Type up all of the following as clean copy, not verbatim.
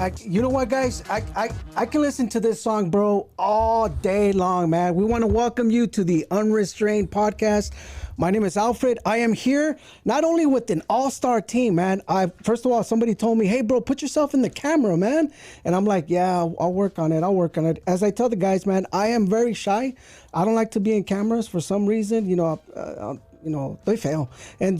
You know what, guys? I can listen to this song, bro, all day long, man. We want to welcome you to the Unrestrained podcast. My name is Alfred. I am here not only with an all-star team, man. First of all, somebody told me, hey, bro, put yourself in the camera, man. And I'm like, yeah, I'll work on it. As I tell the guys, man, I am very shy. I don't like to be in cameras for some reason. They fail.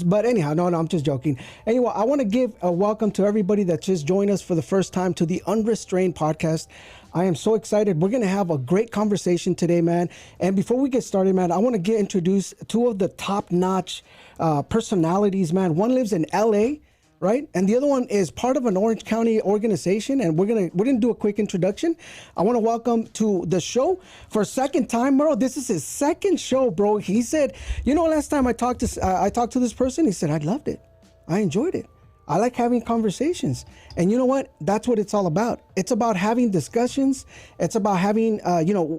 But anyhow, no, I'm just joking. Anyway, I want to give a welcome to everybody that just joined us for the first time to the Unrestrained podcast. I am so excited. We're going to have a great conversation today, man. And before we get started, man, I want to introduce two of the top-notch personalities, man. One lives in LA, right? And the other one is part of an Orange County organization. And we're gonna do a quick introduction. I want to welcome to the show for a second time, bro. This is his second show, bro. He said, last time I talked to this person, he said, I loved it. I enjoyed it. I like having conversations. And you know what? That's what it's all about. It's about having discussions. It's about having,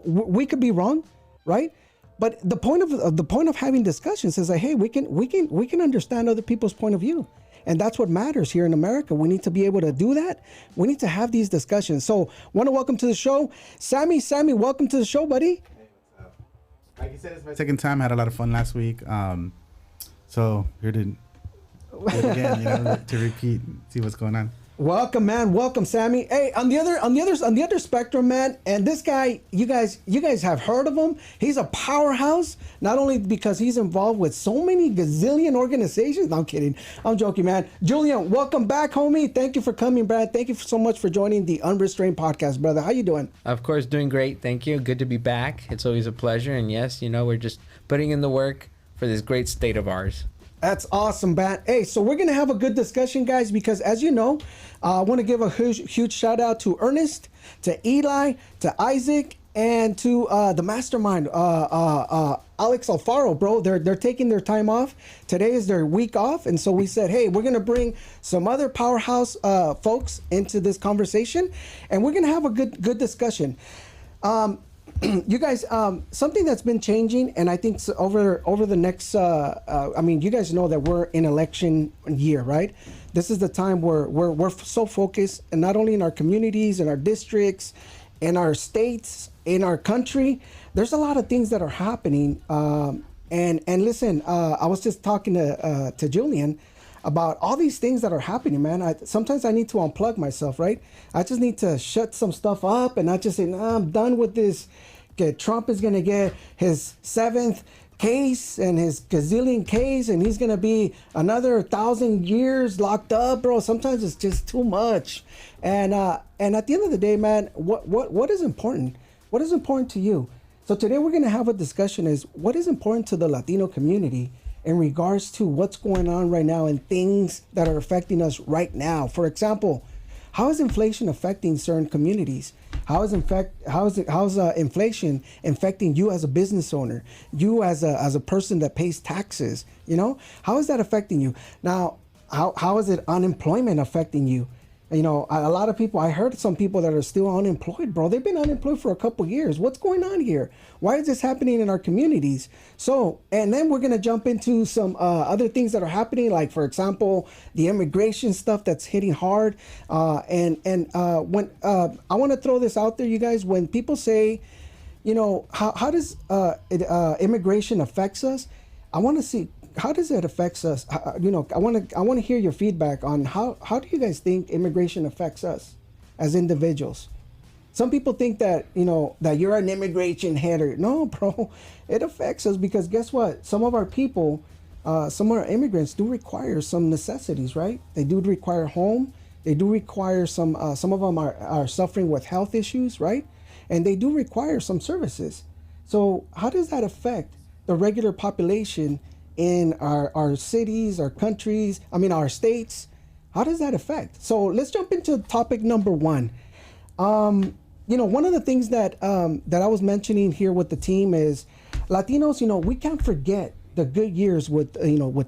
we could be wrong, right? But the point of having discussions is like, hey, we can understand other people's point of view. And that's what matters here in America. We need to be able to do that. We need to have these discussions. So want to welcome to the show, Sammy. Sammy, welcome to the show, buddy. Hey, what's up? Like you said, it's my second time. I had a lot of fun last week. So here to do it again, to repeat, see what's going on. Welcome, man. Welcome, Sammy. Hey, on the other spectrum, man. And this guy, you guys have heard of him. He's a powerhouse. Not only because he's involved with so many gazillion organizations. No, I'm kidding. I'm joking, man. Julian, welcome back, homie. Thank you for coming, Brad. Thank you so much for joining the Unrestrained podcast, brother. How you doing? Of course, doing great. Thank you. Good to be back. It's always a pleasure. And yes, we're just putting in the work for this great state of ours. That's awesome, man. Hey, so we're going to have a good discussion, guys, because as you know, I want to give a huge shout out to Ernest, to Eli, to Isaac, and to the mastermind, Alex Alfaro, bro. They're taking their time off. Today is their week off. And so we said, hey, we're going to bring some other powerhouse folks into this conversation, and we're going to have a good discussion. You guys, something that's been changing, and I think over the next, you guys know that we're in election year, right? This is the time where we're so focused, and not only in our communities, in our districts, in our states, in our country. There's a lot of things that are happening. And listen, I was just talking to Julian about all these things that are happening, man. Sometimes I need to unplug myself, right? I just need to shut some stuff up and not just say, nah, I'm done with this. Okay, Trump is going to get his 7th case and his gazillion case, and he's going to be another 1,000 years locked up, bro. Sometimes it's just too much. And at the end of the day, man, what is important? What is important to you? So today we're going to have a discussion is what is important to the Latino community in regards to what's going on right now and things that are affecting us right now. For example, how is inflation affecting certain communities? How is inflation affecting you as a business owner? You as a person that pays taxes? How is that affecting you? Now, how is it unemployment affecting you? A lot of people, I heard some people that are still unemployed, bro. They've been unemployed for a couple years. What's going on here? Why is this happening in our communities? So, and then we're going to jump into some other things that are happening, like, for example, the immigration stuff that's hitting hard. When I want to throw this out there, you guys, when people say, how does immigration affects us? I want to see, how does it affects us? I want to hear your feedback on how do you guys think immigration affects us as individuals? Some people think that, that you're an immigration hater. No, bro, it affects us because guess what? Some of our people, some of our immigrants do require some necessities, right? They do require home. They do require some of them are suffering with health issues, right? And they do require some services. So how does that affect the regular population in our cities, our countries, our states? How does that affect? So let's jump into topic number one. One of the things that I was mentioning here with the team is Latinos, we can't forget the good years with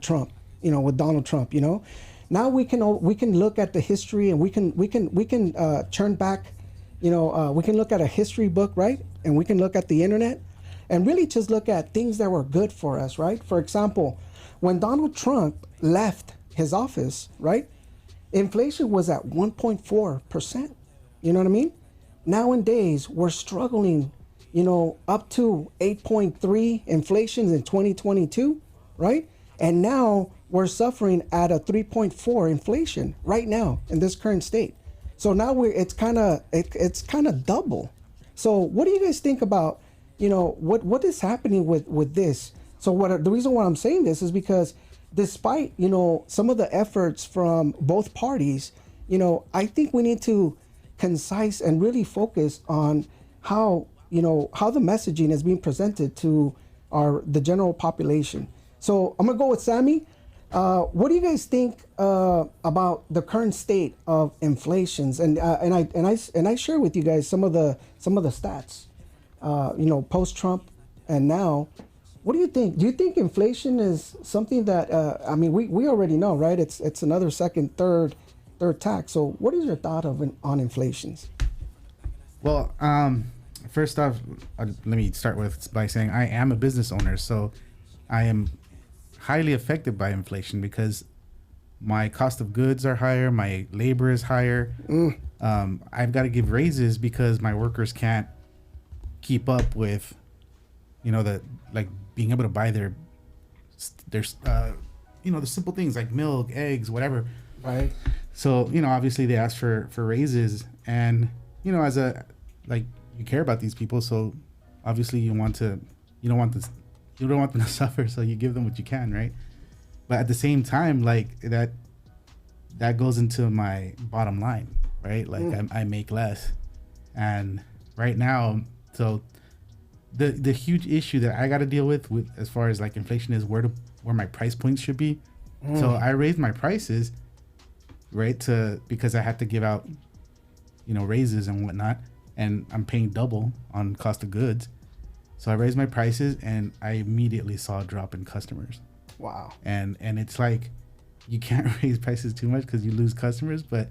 Trump, with Donald Trump, Now we can look at the history and we can turn back, we can look at a history book, right? And we can look at the internet and really just look at things that were good for us, right? For example, when Donald Trump left his office, right, inflation was at 1.4%. You know what I mean? Nowadays, we're struggling, up to 8.3 inflation in 2022, right? And now we're suffering at a 3.4 inflation right now in this current state. So now it's kind of double. So what do you guys think about, what is happening with this? So the reason why I'm saying this is because despite, some of the efforts from both parties, I think we need to concise and really focus on how the messaging is being presented to the general population. So I'm gonna go with Sammy. What do you guys think about the current state of inflations? And I share with you guys some of the stats. Post Trump and now. What do you think? Do you think inflation is something that we already know, right? It's another second, third tax. So what is your thought on inflations? Well, first off, let me start by saying I am a business owner, so I am highly affected by inflation because my cost of goods are higher, my labor is higher. I've got to give raises because my workers can't keep up with, being able to buy their the simple things like milk, eggs, whatever. Right. So, obviously they ask for raises, and, as you care about these people. So obviously you don't want them to suffer. So you give them what you can. Right. But at the same time, like that goes into my bottom line, right? Like I make less. And right now, so the huge issue that I got to deal with as far as like inflation is where my price points should be. So I raised my prices, right, because I had to give out, raises and whatnot, and I'm paying double on cost of goods. So I raised my prices and I immediately saw a drop in customers. Wow. And it's like, you can't raise prices too much because you lose customers, but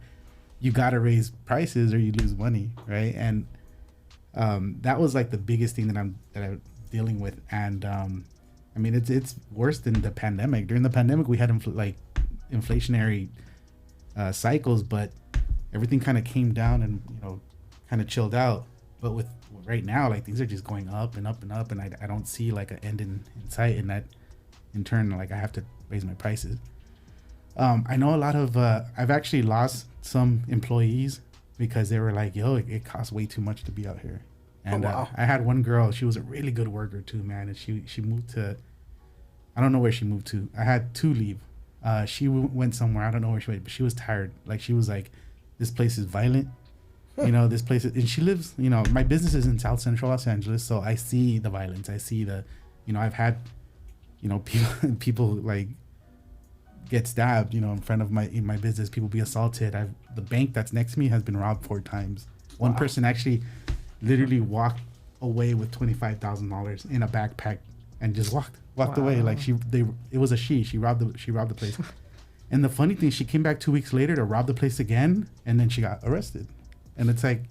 you got to raise prices or you lose money, right? And that was like the biggest thing that I'm dealing with. And it's worse than the pandemic. During the pandemic, we had inflationary cycles, but everything kind of came down and kind of chilled out. But with right now, like things are just going up and up and up, and I don't see like an end in sight. And that in turn, like I have to raise my prices. I know a lot of I've actually lost some employees because they were like, yo, it costs way too much to be out here. And I had one girl, she was a really good worker too, man. And she moved to, I don't know where she moved to. I had to leave. She went somewhere, I don't know where she went, but she was tired. Like she was like, this place is violent. This place is, and she lives, my business is in South Central Los Angeles. So I see the violence. I see the, I've had, people like get stabbed, in front of my business. People be assaulted. The bank that's next to me has been robbed 4 times. One person actually literally walked away with $25,000 in a backpack and just walked away. Like it was a she robbed the place. And the funny thing, she came back 2 weeks later to rob the place again, and then she got arrested. And it's like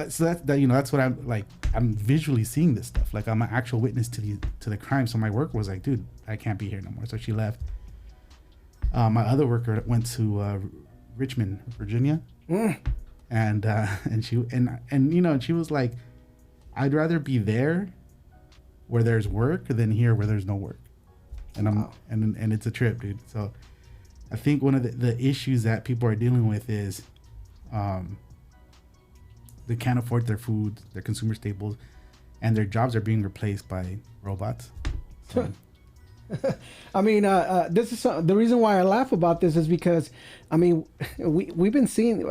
so that's what I'm visually seeing this stuff. Like I'm an actual witness to the crime. So my worker was like, dude, I can't be here no more. So she left. My other worker went to Richmond, Virginia, and she was like, I'd rather be there where there's work than here where there's no work. And and it's a trip, dude. So I think one of the issues that people are dealing with is they can't afford their food, their consumer staples, and their jobs are being replaced by robots. So. This is the reason why I laugh about this is because, we've been seeing.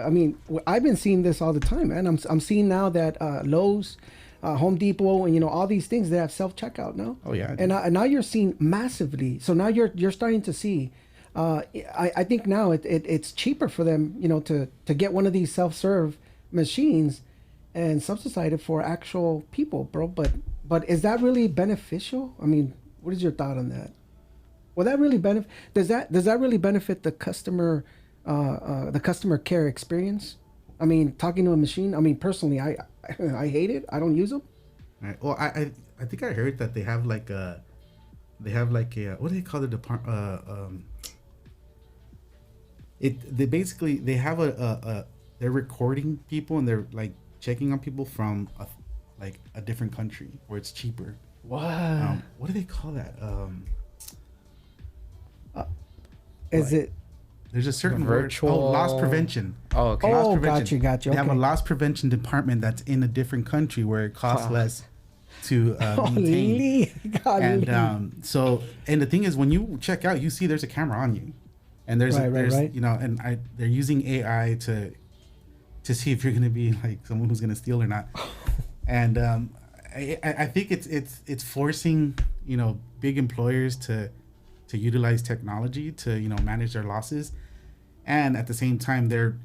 I've been seeing this all the time, man. I'm seeing now that Lowe's, Home Depot, and all these things, they have self checkout now. Oh yeah. And now you're seeing massively. So now you're starting to see. I think now it's cheaper for them, to get one of these self-serve machines and subsidize it for actual people, bro. But is that really beneficial? What is your thought on that? Will that really does that really benefit the customer care experience? Talking to a machine. Personally, I hate it. I don't use them. Right. Well, I think I heard that they have like a what do they call the department? They have they're recording people and they're like checking on people from a different country where it's cheaper. What? What do they call that? Is like- it? There's a certain Virtual- word. Oh, loss prevention. Oh, okay. Oh, Loss prevention. gotcha. They have a Okay. loss prevention department that's in a different country where it costs Huh. less to maintain. Golly. And so, and the thing is, when you check out, you see there's a camera on you, and there's Right. you know, and they're using AI to see if you're gonna be like someone who's gonna steal or not. And I think it's forcing, you know, big employers to utilize technology to, you know, manage their losses, and at the same time they're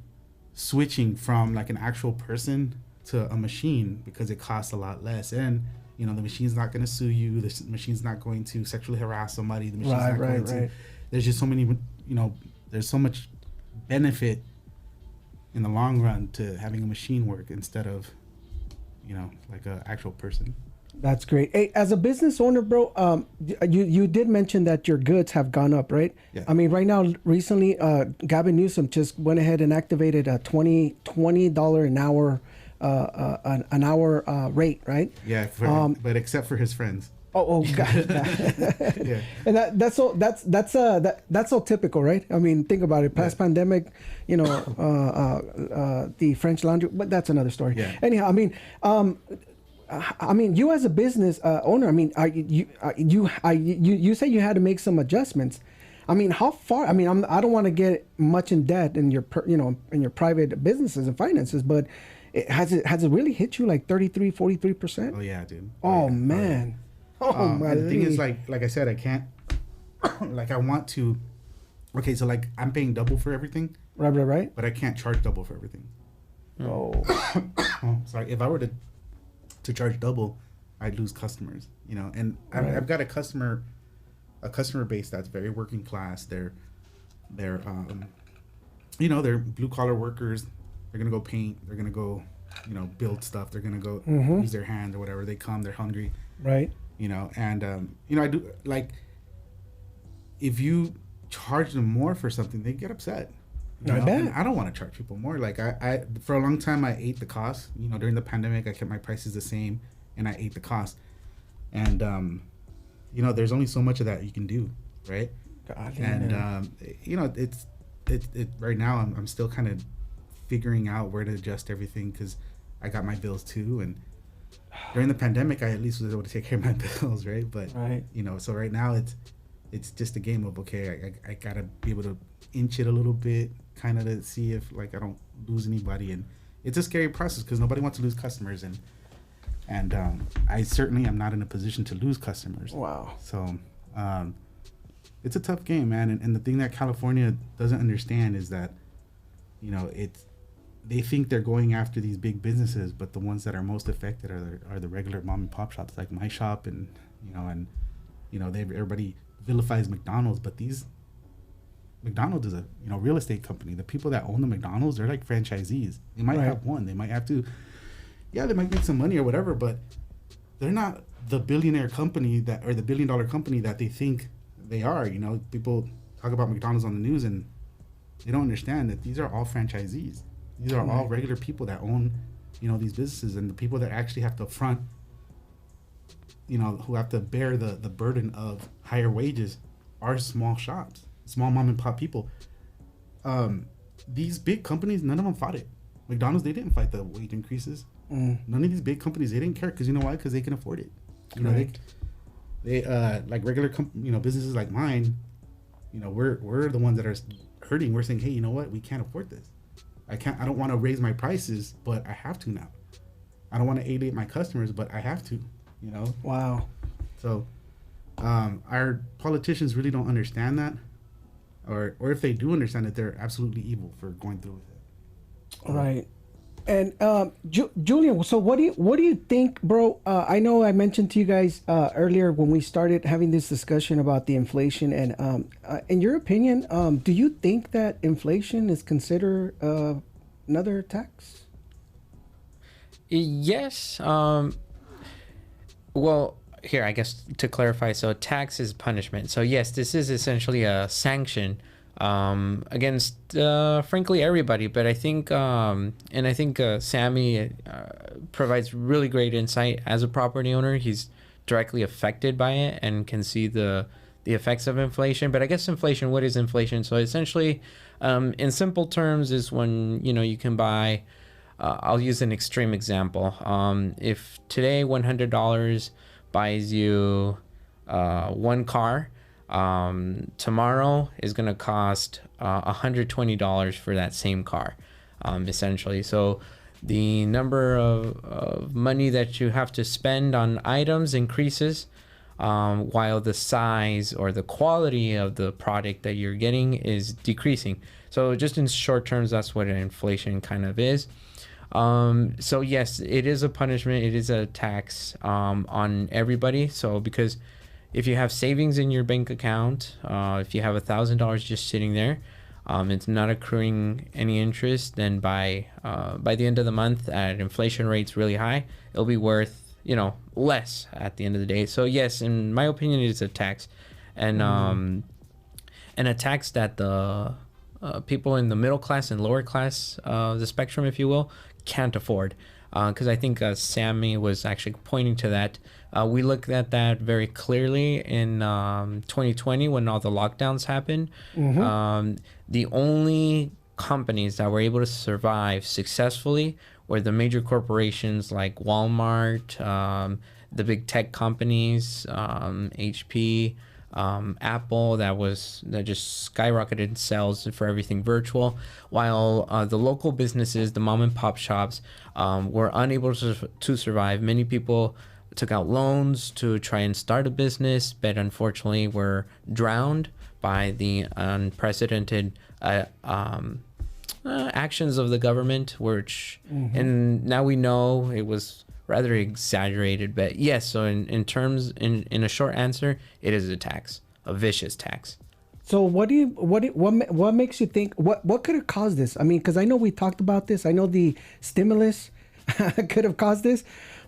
switching from like an actual person to a machine because it costs a lot less. And you know, the machine's not going to sue you, the machine's not going to sexually harass somebody, the machine's not going to, there's just so many, you know, there's so much benefit in the long run to having a machine work instead of, you know, like an actual person. That's great. Hey, as a business owner, bro, you did mention that your goods have gone up, right? Yeah. I mean, right now, recently, Gavin Newsom just went ahead and activated a $20 an hour an hour rate, right? Yeah, but except for his friends. Oh, God. Yeah. And that's so typical, right? I mean, think about it. Past pandemic, you know, the French Laundry, but that's another story. Yeah. Anyhow, I mean, you as a business owner, I mean, you say you had to make some adjustments. I mean, how far? I mean, I don't want to get much in debt in your, in your private businesses and finances, but has it really hit you like 33, 43%? Oh yeah, dude. Oh, yeah. man. Oh my. And the thing is, like I said, I can't. Like I want to. Okay, so like I'm paying double for everything, Right. but I can't charge double for everything. Oh. So if I were to charge double, I'd lose customers. You know, and Right. I've got a customer base that's very working class. They're you know, they're blue collar workers. They're gonna go paint. They're gonna go, you know, build stuff. They're gonna go use their hands or whatever. They come. They're hungry. Right. You know, and you know, I do like if you charge them more for something, they get upset. You I know? bet. And I don't want to charge people more. Like I for a long time I ate the cost. You know, during the pandemic I kept my prices the same and I ate the cost. And you know, there's only so much of that you can do, right? God, And you know, it's right now I'm still kind of figuring out where to adjust everything because I got my bills too, and during the pandemic I at least was able to take care of my bills, right? But Right. you know, so right now it's just a game of okay, I gotta be able to inch it a little bit, kind of to see if like I don't lose anybody, and it's a scary process because nobody wants to lose customers, and I certainly am not in a position to lose customers. Wow. So it's a tough game, man. And the thing that California doesn't understand is that, you know, they think they're going after these big businesses, but the ones that are most affected are the regular mom and pop shops like my shop, and everybody vilifies McDonald's, but McDonald's is a real estate company. The people that own the McDonald's, they're like franchisees. They might Right. have one. They might have to. Yeah, they might make some money or whatever, but they're not the billionaire company or the $1 billion company that they think they are. You know, people talk about McDonald's on the news and they don't understand that these are all franchisees. These are all regular people that own, these businesses, and the people that actually have to front, who have to bear the burden of higher wages are small shops, small mom and pop people. These big companies, none of them fought it. McDonald's, they didn't fight the wage increases. None of these big companies, they didn't care, because you know why? Because they can afford it. Right. They like regular businesses like mine, we're the ones that are hurting. We're saying, hey, you know what? We can't afford this. I don't want to raise my prices, but I have to now. I don't want to alienate my customers, but I have to. Wow. So our politicians really don't understand that, or if they do understand it, they're absolutely evil for going through with it. Right. And Julian, so what do you think, bro? I know I mentioned to you guys earlier when we started having this discussion about the inflation, and in your opinion, do you think that inflation is considered another tax? Yes. Well, here, I guess to clarify, so tax is punishment. So yes, this is essentially a sanction against frankly everybody. But I think Sammy provides really great insight as a property owner. He's directly affected by it and can see the effects of inflation. But I guess inflation, what is inflation? So essentially, in simple terms, is when you can buy. I'll use an extreme example. If today $100 buys you one car, tomorrow is going to cost $120 for that same car, essentially. So the number of money that you have to spend on items increases, while the size or the quality of the product that you're getting is decreasing. So just in short terms, that's what inflation kind of is. So yes, it is a punishment. It is a tax on everybody. So because if you have savings in your bank account, if you have $1,000 just sitting there, it's not accruing any interest, then by the end of the month, at inflation rates really high, it'll be worth less at the end of the day. So yes, in my opinion, it is a tax, and a tax that the people in the middle class and lower class the spectrum, if you will, can't afford. Because I think Sammy was actually pointing to that. We looked at that very clearly in 2020 when all the lockdowns happened. The only companies that were able to survive successfully were the major corporations like Walmart, the big tech companies, HP, Apple, that just skyrocketed sales for everything virtual, while the local businesses, the mom and pop shops, were unable to survive. Many people took out loans to try and start a business, but unfortunately were drowned by the unprecedented actions of the government, which and now we know it was rather exaggerated. But yes, so in terms, in a short answer, it is a tax, a vicious tax. So what makes you think, what could have caused this? I mean, because I know we talked about this. I know the stimulus could have caused this,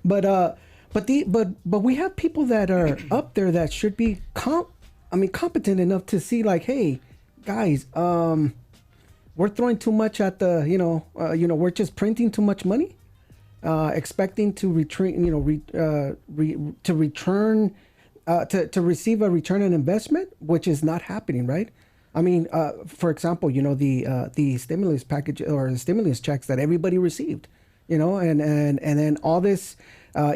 but we have people that are up there that should be competent enough to see, like, hey, guys, we're throwing too much at the we're just printing too much money, expecting to to receive a return on investment, which is not happening, right? I mean, for example, the stimulus package or the stimulus checks that everybody received, and then all this,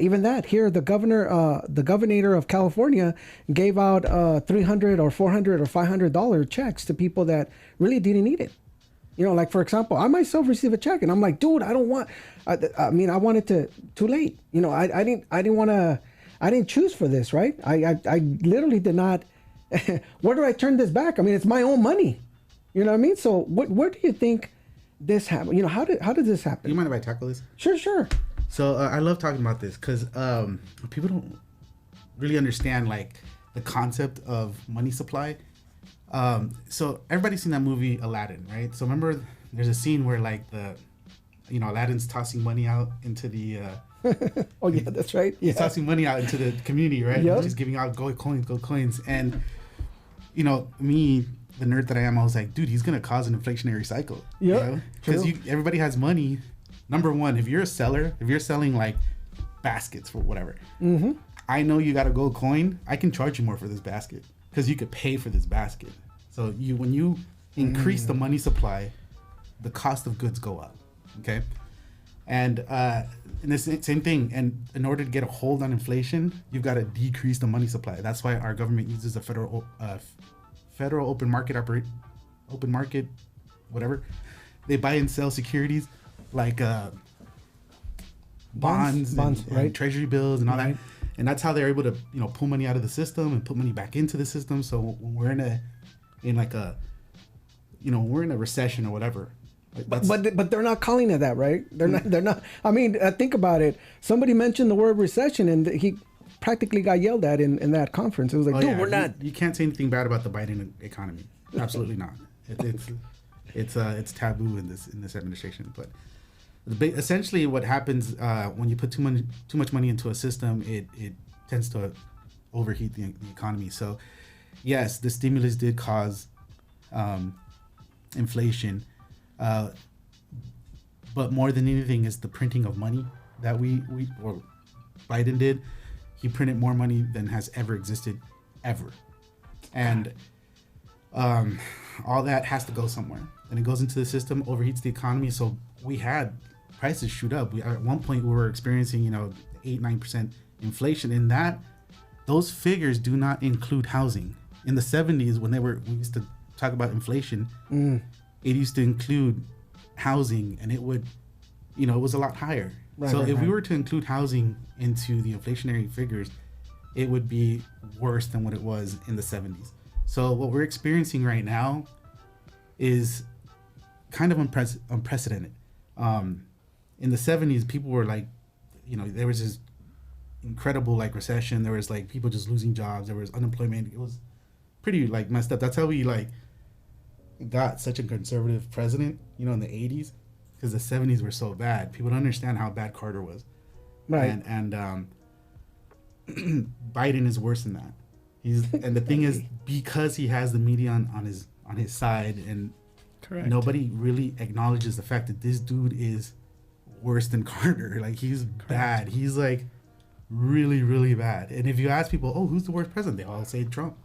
even that here, the governor of California gave out $300 or $400 or $500 checks to people that really didn't need it. Like, for example, I myself received a check and I'm like, dude, I don't want, I wanted to, too late. I didn't choose for this, right? I literally did not, where do I turn this back? I mean, it's my own money. You know what I mean? So where do you think this happened? How did this happen? You mind if I tackle this? Sure. So I love talking about this because people don't really understand, like, the concept of money supply. So everybody's seen that movie Aladdin, right? So remember, there's a scene where, like, Aladdin's tossing money out into the oh yeah, that's right. Yeah. He's tossing money out into the community, right? Yep. He's giving out gold coins. And me, the nerd that I am, I was like, dude, he's gonna cause an inflationary cycle. Yeah. Because everybody has money. Number one, if you're a seller, if you're selling like baskets for whatever, I know you got a gold coin, I can charge you more for this basket because you could pay for this basket. So when you increase the money supply, the cost of goods go up. Okay. And the same thing. And in order to get a hold on inflation, you've got to decrease the money supply. That's why our government uses a federal open market, whatever. They buy and sell securities like bonds, right? And treasury bills and all that. And that's how they're able to pull money out of the system and put money back into the system. So when we're in a recession or whatever. But they're not calling it that, right? They're not. I mean, think about it. Somebody mentioned the word recession, and he practically got yelled at in that conference. It was like, dude, we're not. You can't say anything bad about the Biden economy. Absolutely not. It's taboo in this administration. But essentially, what happens when you put too much money into a system, it tends to overheat the economy. So, yes, the stimulus did cause inflation, but more than anything is the printing of money that we or Biden did. He printed more money than has ever existed, ever, and all that has to go somewhere, and it goes into the system, overheats the economy. So we had prices shoot up. At one point we were experiencing 8-9% inflation. In that, those figures do not include housing. In the 70s, when we used to talk about inflation, it used to include housing, and it would, it was a lot higher. If we were to include housing into the inflationary figures, it would be worse than what it was in the 70s. So what we're experiencing right now is kind of unprecedented. In the 70s, people were like, there was this incredible recession. There was people just losing jobs. There was unemployment. It was pretty messed up. That's how we got such a conservative president, in the 80s, because the 70s were so bad. People don't understand how bad Carter was. Right. And Biden is worse than that. And the thing is, because he has the media on his side, and Correct. nobody really acknowledges the fact that this dude is worse than Carter. He's bad. He's really, really bad. And if you ask people, oh, who's the worst president? They all say Trump.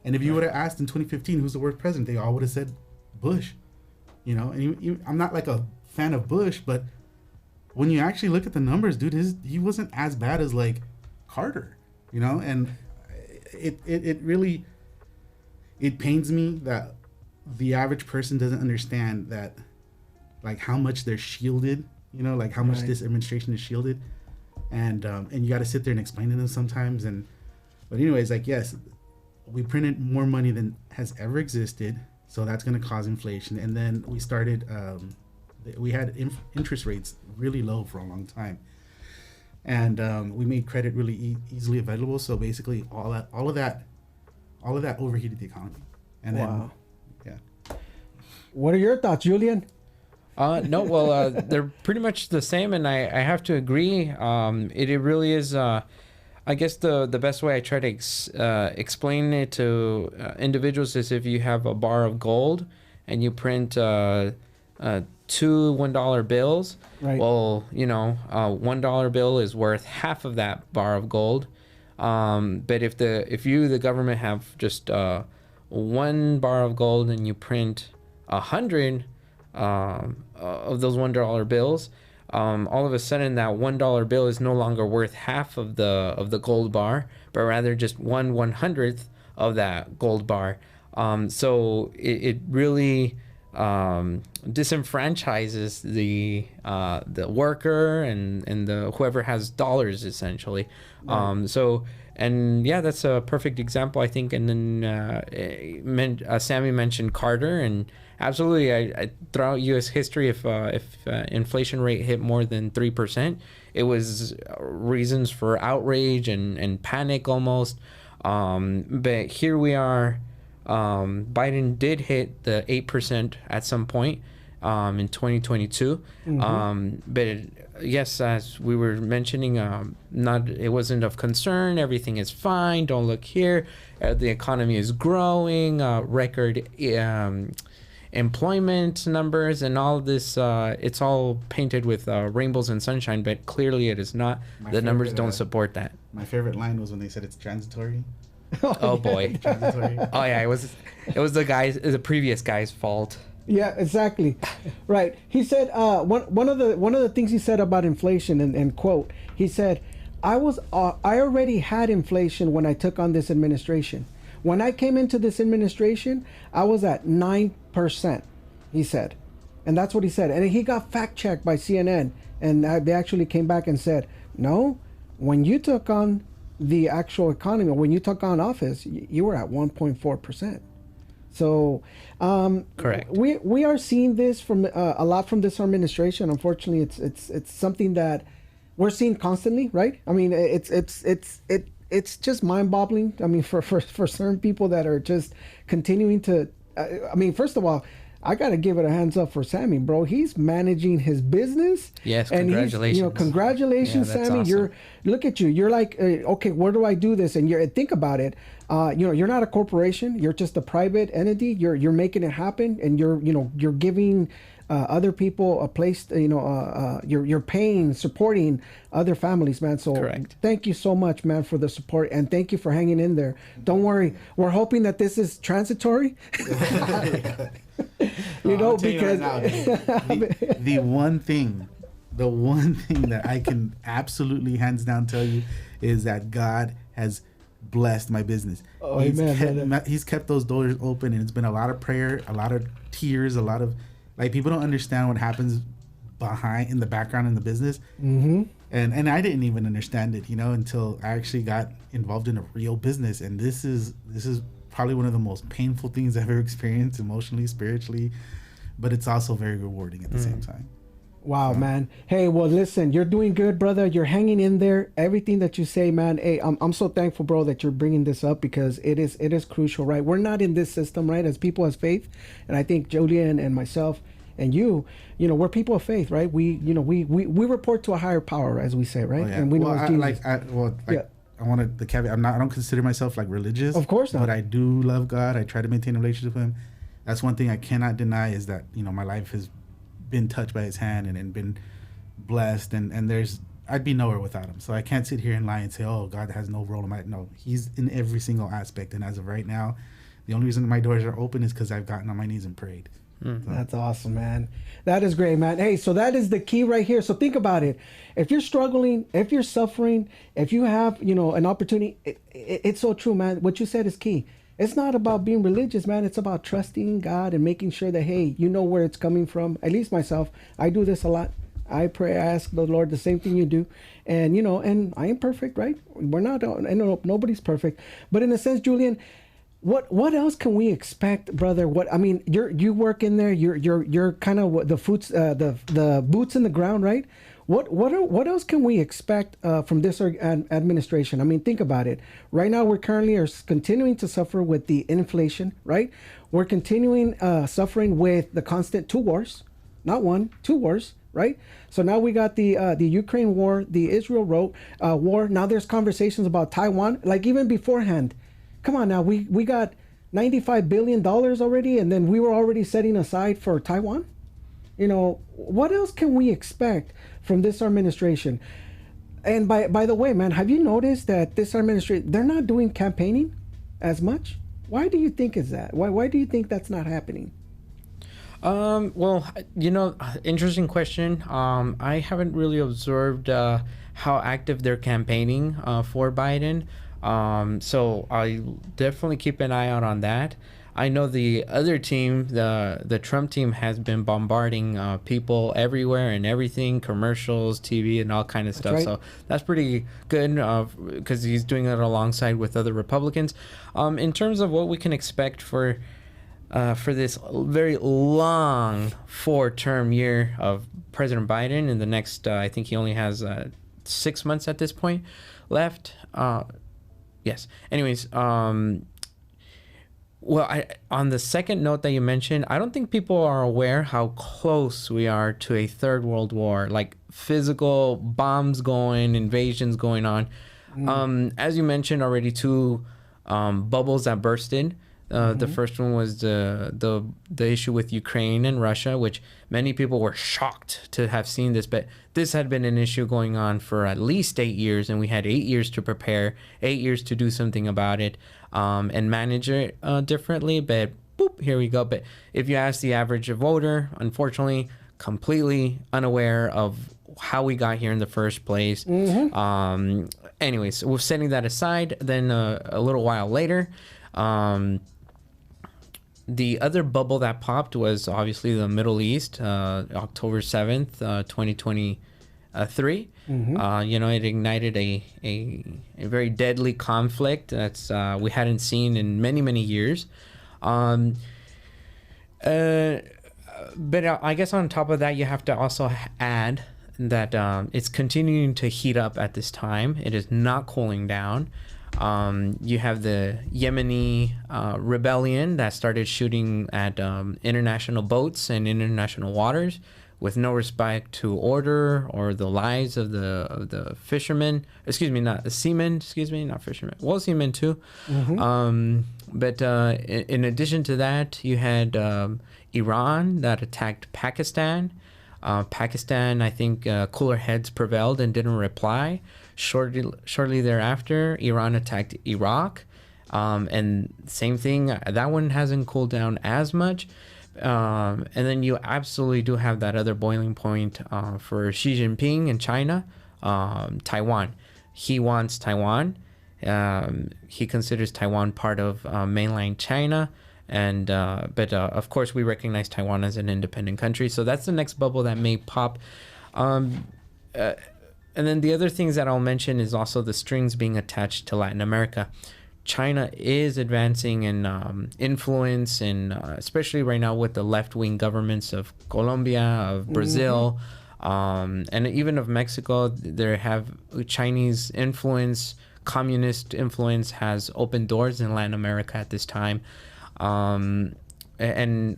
And if you would have asked in 2015 who's the worst president, they all would have said Bush. And I'm not a fan of Bush, but when you actually look at the numbers, dude, he wasn't as bad as Carter. And it really pains me that the average person doesn't understand that how much they're shielded, how much this administration is shielded, and you got to sit there and explain to them sometimes. But anyways, yes, we printed more money than has ever existed, so that's going to cause inflation. And then we started we had interest rates really low for a long time, and we made credit really easily available. So basically, all of that overheated the economy. And wow. Then, yeah. What are your thoughts, Julian? No, well, they're pretty much the same, and I have to agree. It really is. I guess the best way I try to explain it to individuals is if you have a bar of gold and you print two $1 bills. Right. Well, $1 bill is worth half of that bar of gold. But if the government have just one bar of gold and you print 100 of those $1 bills, all of a sudden that $1 bill is no longer worth half of the gold bar, but rather just 1/100th of that gold bar. So it really disenfranchises the worker and the whoever has dollars, essentially. Right. And yeah, that's a perfect example, I think. And then Sammy mentioned Carter, and absolutely, I throughout U.S. history, if inflation rate hit more than 3%, it was reasons for outrage and panic almost. But here we are. Biden did hit the 8% at some point in 2022. Mm-hmm. But yes, as we were mentioning, it wasn't of concern. Everything is fine. Don't look here. The economy is growing. Record employment numbers and all of this. It's all painted with rainbows and sunshine, but clearly it is not. The numbers don't support that. My favorite line was when they said it's transitory. Oh boy. Oh yeah, it was the previous guy's fault. Yeah, exactly. Right. He said one of the things he said about inflation, and quote, he said, I already had inflation when I took on this administration. When I came into this administration, I was at 9%, he said. And that's what he said. And he got fact checked by CNN, and they actually came back and said, no, when you took on the actual economy, when you took on office, you were at 1.4%. So correct. We are seeing this from a lot from this administration. Unfortunately, it's something that we're seeing constantly, right? I mean, it's just mind-boggling. I mean, for certain people that are just continuing to. I mean, first of all, I got to give it a hands up for Sammy, bro. He's managing his business. Yes, and congratulations. He's, congratulations, Yeah, that's Sammy. awesome. Look at you. You're like, okay, where do I do this? And think about it. You're not a corporation. You're just a private entity. You're making it happen, and you're giving other people a place. You're paying, supporting other families, man. So Correct. thank you so much, man, for the support, and thank you for hanging in there. Don't worry. We're hoping that this is transitory. I'll tell you right now, dude, the one thing that I can absolutely hands down tell you is that God has blessed my business. Oh, He's kept those doors open, and it's been a lot of prayer, a lot of tears, a lot of like people don't understand what happens behind in the background in the business. Mm-hmm. And I didn't even understand it, until I actually got involved in a real business. And this is probably one of the most painful things I've ever experienced emotionally, spiritually, but it's also very rewarding at the same time. Wow, man. Hey, well, listen, you're doing good, brother. You're hanging in there. Everything that you say, man. Hey, I'm so thankful, bro, that you're bringing this up because it is crucial, right? We're not in this system, right? As people as faith, and I think Julian and myself and we're people of faith, right? We report to a higher power, as we say, right? Oh, yeah. And we know it's Jesus. I wanted the caveat. I don't consider myself like religious. Of course not. But I do love God. I try to maintain a relationship with Him. That's one thing I cannot deny is that my life has been touched by His hand and been blessed. And I'd be nowhere without Him. So I can't sit here and lie and say, oh, God has no role in my. No, He's in every single aspect. And as of right now, the only reason my doors are open is because I've gotten on my knees and prayed. So. That's awesome, man. That is great, man. Hey, so that is the key right here. So think about it. If you're struggling, if you're suffering, if you have, an opportunity, it's so true, man. What you said is key. It's not about being religious, man. It's about trusting God and making sure that, hey, you know where it's coming from. At least myself, I do this a lot. I pray, I ask the Lord the same thing you do. And, and I am perfect, right? We're not, nobody's perfect. But in a sense, Julian, what else can we expect, brother? You work in there. You're kind of the the boots in the ground, right? What else can we expect from this administration? I mean, think about it. Right now, we're currently continuing to suffer with the inflation, right? We're continuing suffering with the constant 2 wars, not 1, 2 wars, right? So now we got the Ukraine war, the Israel war. Now there's conversations about Taiwan, like even beforehand. Come on now, we got $95 billion already, and then we were already setting aside for Taiwan. What else can we expect from this administration? And by the way, man, have you noticed that this administration, they're not doing campaigning as much? Why do you think is that? Why do you think that's not happening? Well, interesting question. I haven't really observed how active they're campaigning for Biden. So I definitely keep an eye out on that. I know the other team, the Trump team, has been bombarding people everywhere and everything, commercials, TV, and all kind of stuff. Right. So that's pretty good because he's doing it alongside with other Republicans. In terms of what we can expect for this very long 4-term year of President Biden in the next, I think he only has 6 months at this point left. Yes. Anyways, on the second note that you mentioned, I don't think people are aware how close we are to a third world war, like physical bombs going, invasions going on. As you mentioned already, 2 bubbles that bursted. The first one was the issue with Ukraine and Russia, which many people were shocked to have seen this, but this had been an issue going on for at least 8 years, and we had 8 years to prepare, 8 years to do something about it, and manage it differently. But boop, here we go. But if you ask the average voter, unfortunately, completely unaware of how we got here in the first place. Anyways, we're setting that aside. Then a little while later, the other bubble that popped was obviously the Middle East, October 7th, 2023. It ignited a very deadly conflict that's we hadn't seen in many, many years. But I guess on top of that, you have to also add that it's continuing to heat up at this time. It is not cooling down. You have the Yemeni rebellion that started shooting at international boats and international waters with no respect to order or the lives of the fishermen. Excuse me, not the seamen. Excuse me, not fishermen. Well, seamen too. But in addition to that, you had Iran that attacked Pakistan. Pakistan, I think, cooler heads prevailed and didn't reply. Shortly thereafter, Iran attacked Iraq, and same thing. That one hasn't cooled down as much. And then you absolutely do have that other boiling point for Xi Jinping in China, Taiwan. He wants Taiwan. He considers Taiwan part of mainland China. And but of course, we recognize Taiwan as an independent country. So that's the next bubble that may pop. And then the other things that I'll mention is also the strings being attached to Latin America. China is advancing in influence, and especially right now with the left-wing governments of Colombia, of Brazil, and even of Mexico. There have Chinese influence, communist influence has opened doors in Latin America at this time. And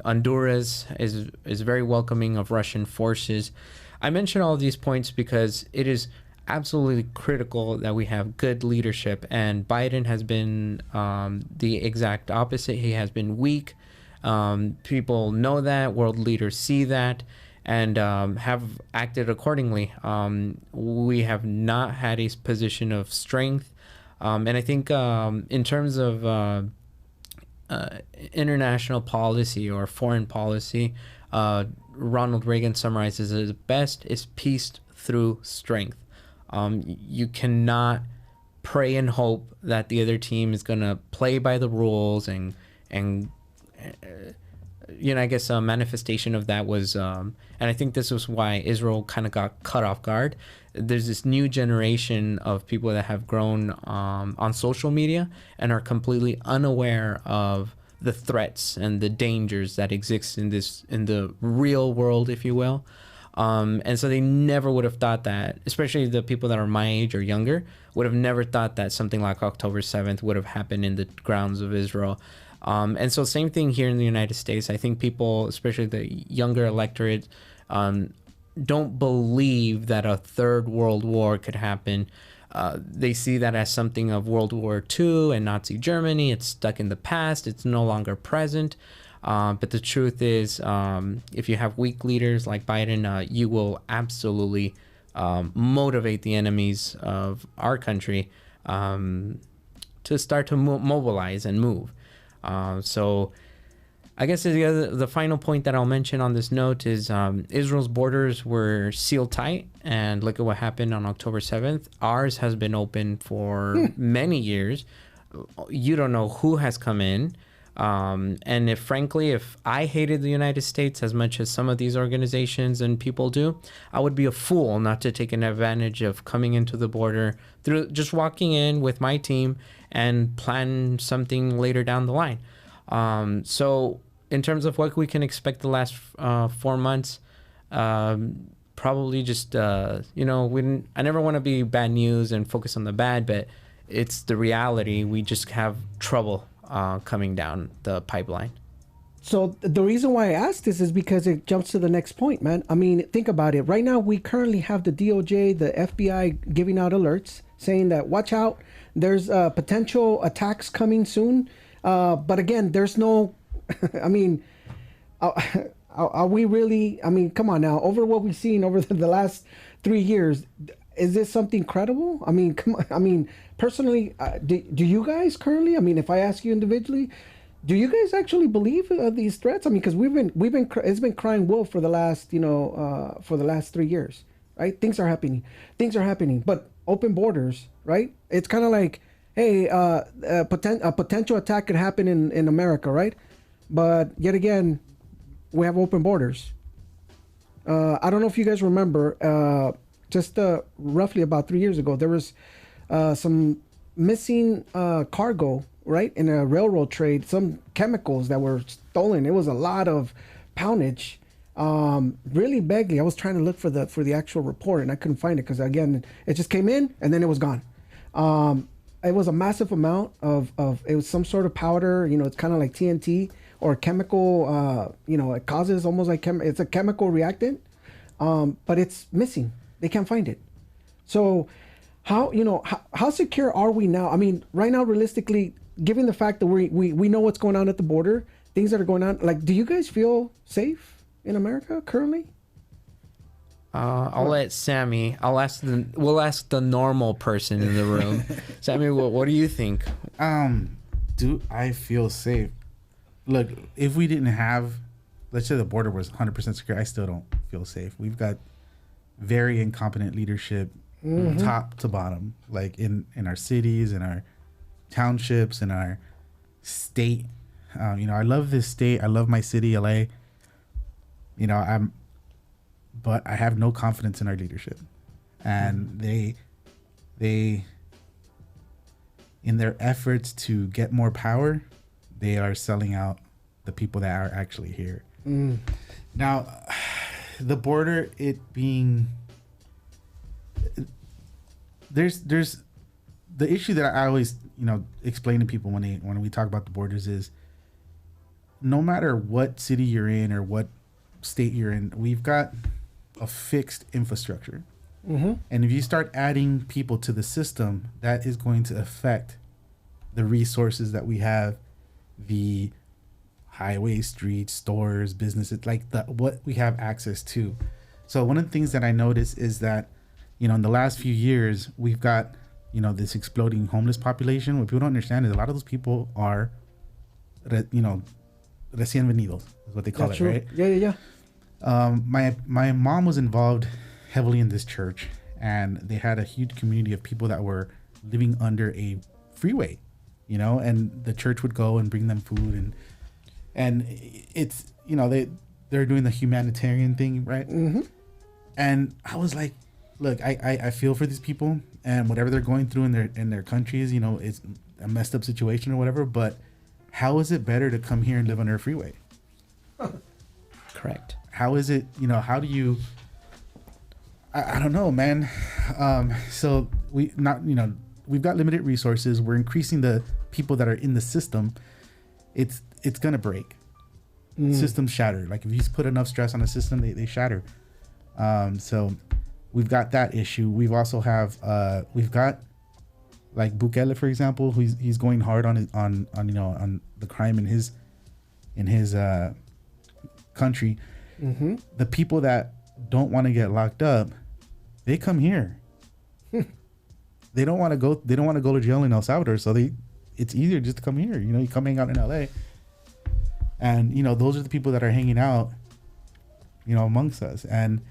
Honduras is very welcoming of Russian forces. I mention all of these points because it is absolutely critical that we have good leadership, and Biden has been the exact opposite. He has been weak. People know that, world leaders see that, and have acted accordingly. We have not had a position of strength, and I think in terms of international policy or foreign policy, Ronald Reagan summarizes it best is peace through strength. You cannot pray and hope that the other team is going to play by the rules, and I guess a manifestation of that was, and I think this was why Israel kind of got cut off guard. There's this new generation of people that have grown on social media and are completely unaware of the threats and the dangers that exist in the real world, if you will. And so they never would have thought that, especially the people that are my age or younger, would have never thought that something like October 7th would have happened in the grounds of Israel. And so same thing here in the United States. I think people, especially the younger electorate, don't believe that a third world war could happen. They see that as something of World War II and Nazi Germany. It's stuck in the past. It's no longer present. But the truth is, if you have weak leaders like Biden, you will absolutely motivate the enemies of our country to start to mobilize and move. So I guess the final point that I'll mention on this note is Israel's borders were sealed tight, and look at what happened on October 7th. Ours has been open for many years. You don't know who has come in. And if I hated the United States as much as some of these organizations and people do, I would be a fool not to take an advantage of coming into the border through just walking in with my team and plan something later down the line. So in terms of what we can expect the last 4 months, probably just, I never want to be bad news and focus on the bad, but it's the reality. We just have trouble coming down the pipeline. So the reason why I asked this is because it jumps to the next point, man. I mean, think about it. Right now, we currently have the DOJ, the FBI giving out alerts saying that watch out, there's potential attacks coming soon. But again, there's no, I mean, are we really, I mean, come on now, over what we've seen over the last 3 years, is this something credible? I mean, come on, I mean, personally, do you guys currently, I mean, if I ask you individually, do you guys actually believe these threats? I mean, because it's been crying wolf for the last, for the last 3 years, right? Things are happening, but open borders, right? It's kind of like, hey, a potential attack could happen in America, right? But yet again, we have open borders. I don't know if you guys remember, just roughly about 3 years ago, there was some missing cargo, right, in a railroad trade, some chemicals that were stolen. It was a lot of poundage, really badly. I was trying to look for the actual report, and I couldn't find it because, again, it just came in and then it was gone. it was a massive amount of it was some sort of powder. You know, it's kind of like TNT or chemical. You know, it causes almost like it's a chemical reactant, but it's missing. They can't find it. So, how secure are we now? I mean, right now, realistically, given the fact that we know what's going on at the border, things that are going on. Like, do you guys feel safe in America currently? I'll let Sammy. We'll ask the normal person in the room. Sammy, what do you think? Do I feel safe? Look, if we didn't have, let's say the border was 100% secure, I still don't feel safe. We've got very incompetent leadership, top to bottom, like in our cities, in our townships, in our state. I love this state. I love my city, LA. But I have no confidence in our leadership, and they, in their efforts to get more power, they are selling out the people that are actually here. Now, the border, it being, there's the issue that I always explain to people when we talk about the borders is, no matter what city you're in or what state you're in, we've got a fixed infrastructure. And if you start adding people to the system, that is going to affect the resources that we have, the highway, streets, stores, businesses, like what we have access to. So one of the things that I noticed is that, in the last few years, we've got, this exploding homeless population. What people don't understand is a lot of those people are, recién venidos, is what they call it, true. right? Yeah. My mom was involved heavily in this church, and they had a huge community of people that were living under a freeway, and the church would go and bring them food, and it's they're doing the humanitarian thing, right? And I was like, look, I feel for these people, and whatever they're going through in their countries, it's a messed up situation or whatever, but how is it better to come here and live under a freeway? Correct. How is it, how do you, I don't know, man. So we've got limited resources. We're increasing the people that are in the system. It's going to break. Systems shatter. Like if you put enough stress on a system, they shatter. So we've got that issue. We've also we've got like Bukele, for example, he's going hard on the crime in his country. The people that don't want to get locked up, they come here. They don't want to go to jail in El Salvador, so it's easier just to come here. You come hang out in LA, and those are the people that are hanging out amongst us. And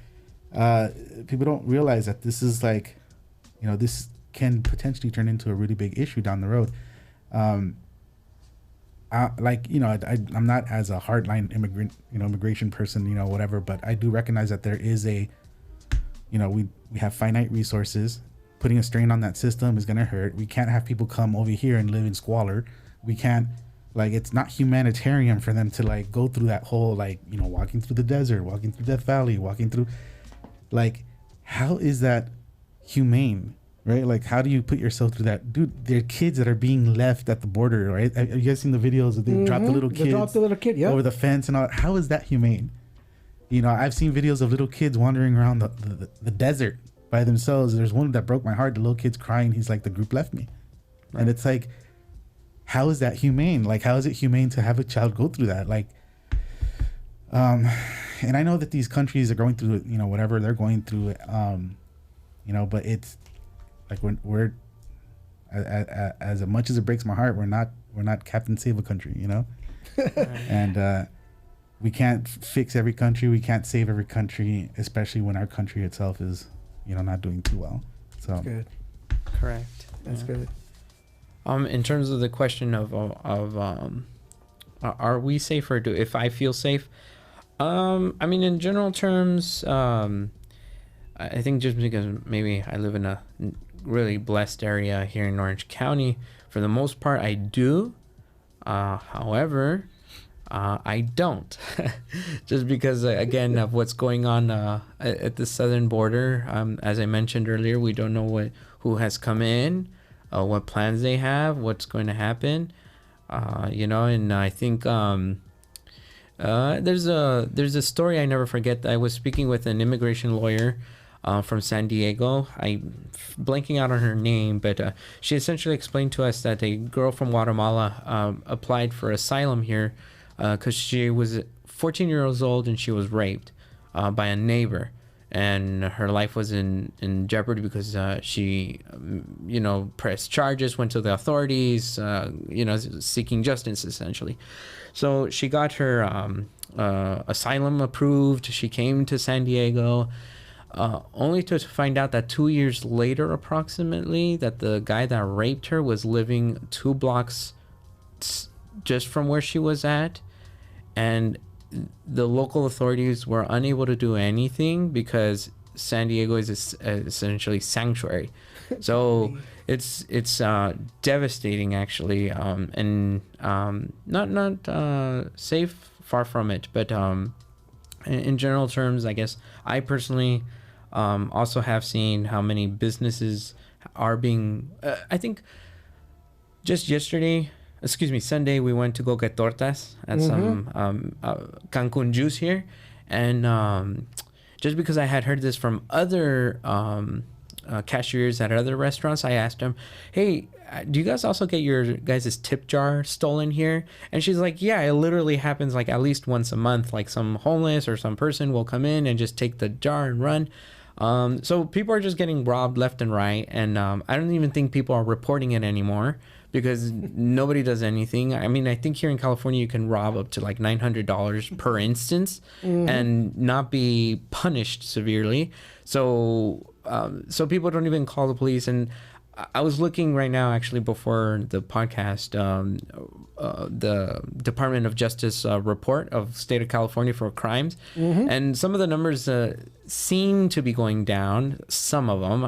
people don't realize that this is like, this can potentially turn into a really big issue down the road. I'm not as a hardline immigration person, whatever, but I do recognize that there is we have finite resources. Putting a strain on that system is going to hurt. We can't have people come over here and live in squalor. We can't, it's not humanitarian for them to go through that whole, walking through the desert, walking through Death Valley, walking through, how is that humane? Right? How do you put yourself through that? Dude, there are kids that are being left at the border, right? Have you guys seen the videos that they drop the little kids over the fence and all? How is that humane? I've seen videos of little kids wandering around the desert by themselves. There's one that broke my heart. The little kid's crying. He's like, the group left me. Right. And it's like, how is that humane? How is it humane to have a child go through that? And I know that these countries are going through, whatever they're going through, but it's, we're as much as it breaks my heart, we're not Captain Save a Country, and we can't fix every country, we can't save every country, especially when our country itself is not doing too well. So that's good. Correct. That's good. In terms of the question of are we safe, or if I feel safe, I mean, in general terms, I think just because maybe I live in a really blessed area here in Orange County, for the most part I do. However, I don't. Just because, again, of what's going on at the southern border. As I mentioned earlier, we don't know who has come in. what plans they have, what's going to happen. And I think there's a story I never forget. I was speaking with an immigration lawyer from San Diego. I'm blanking out on her name, but she essentially explained to us that a girl from Guatemala applied for asylum here because she was 14 years old and she was raped by a neighbor. And her life was in jeopardy because she, pressed charges, went to the authorities, seeking justice, essentially. So she got her asylum approved. She came to San Diego, only to find out that 2 years later, approximately, that the guy that raped her was living 2 blocks just from where she was at. And the local authorities were unable to do anything because San Diego is essentially sanctuary. So it's devastating, actually, and not safe, far from it. But in general terms, I guess I personally also have seen how many businesses are being. I think just Sunday, we went to go get tortas at some Cancun Juice here. And just because I had heard this from other cashiers at other restaurants, I asked them, hey, do you guys also get your guys' tip jar stolen here? And she's like, yeah, it literally happens like at least once a month. Like some homeless or some person will come in and just take the jar and run. So people are just getting robbed left and right. And I don't even think people are reporting it anymore, because nobody does anything. I mean, I think here in California, you can rob up to like $900 per instance and not be punished severely. So people don't even call the police. And I was looking right now, actually, before the podcast, the Department of Justice report of state of California for crimes. And some of the numbers seem to be going down, some of them.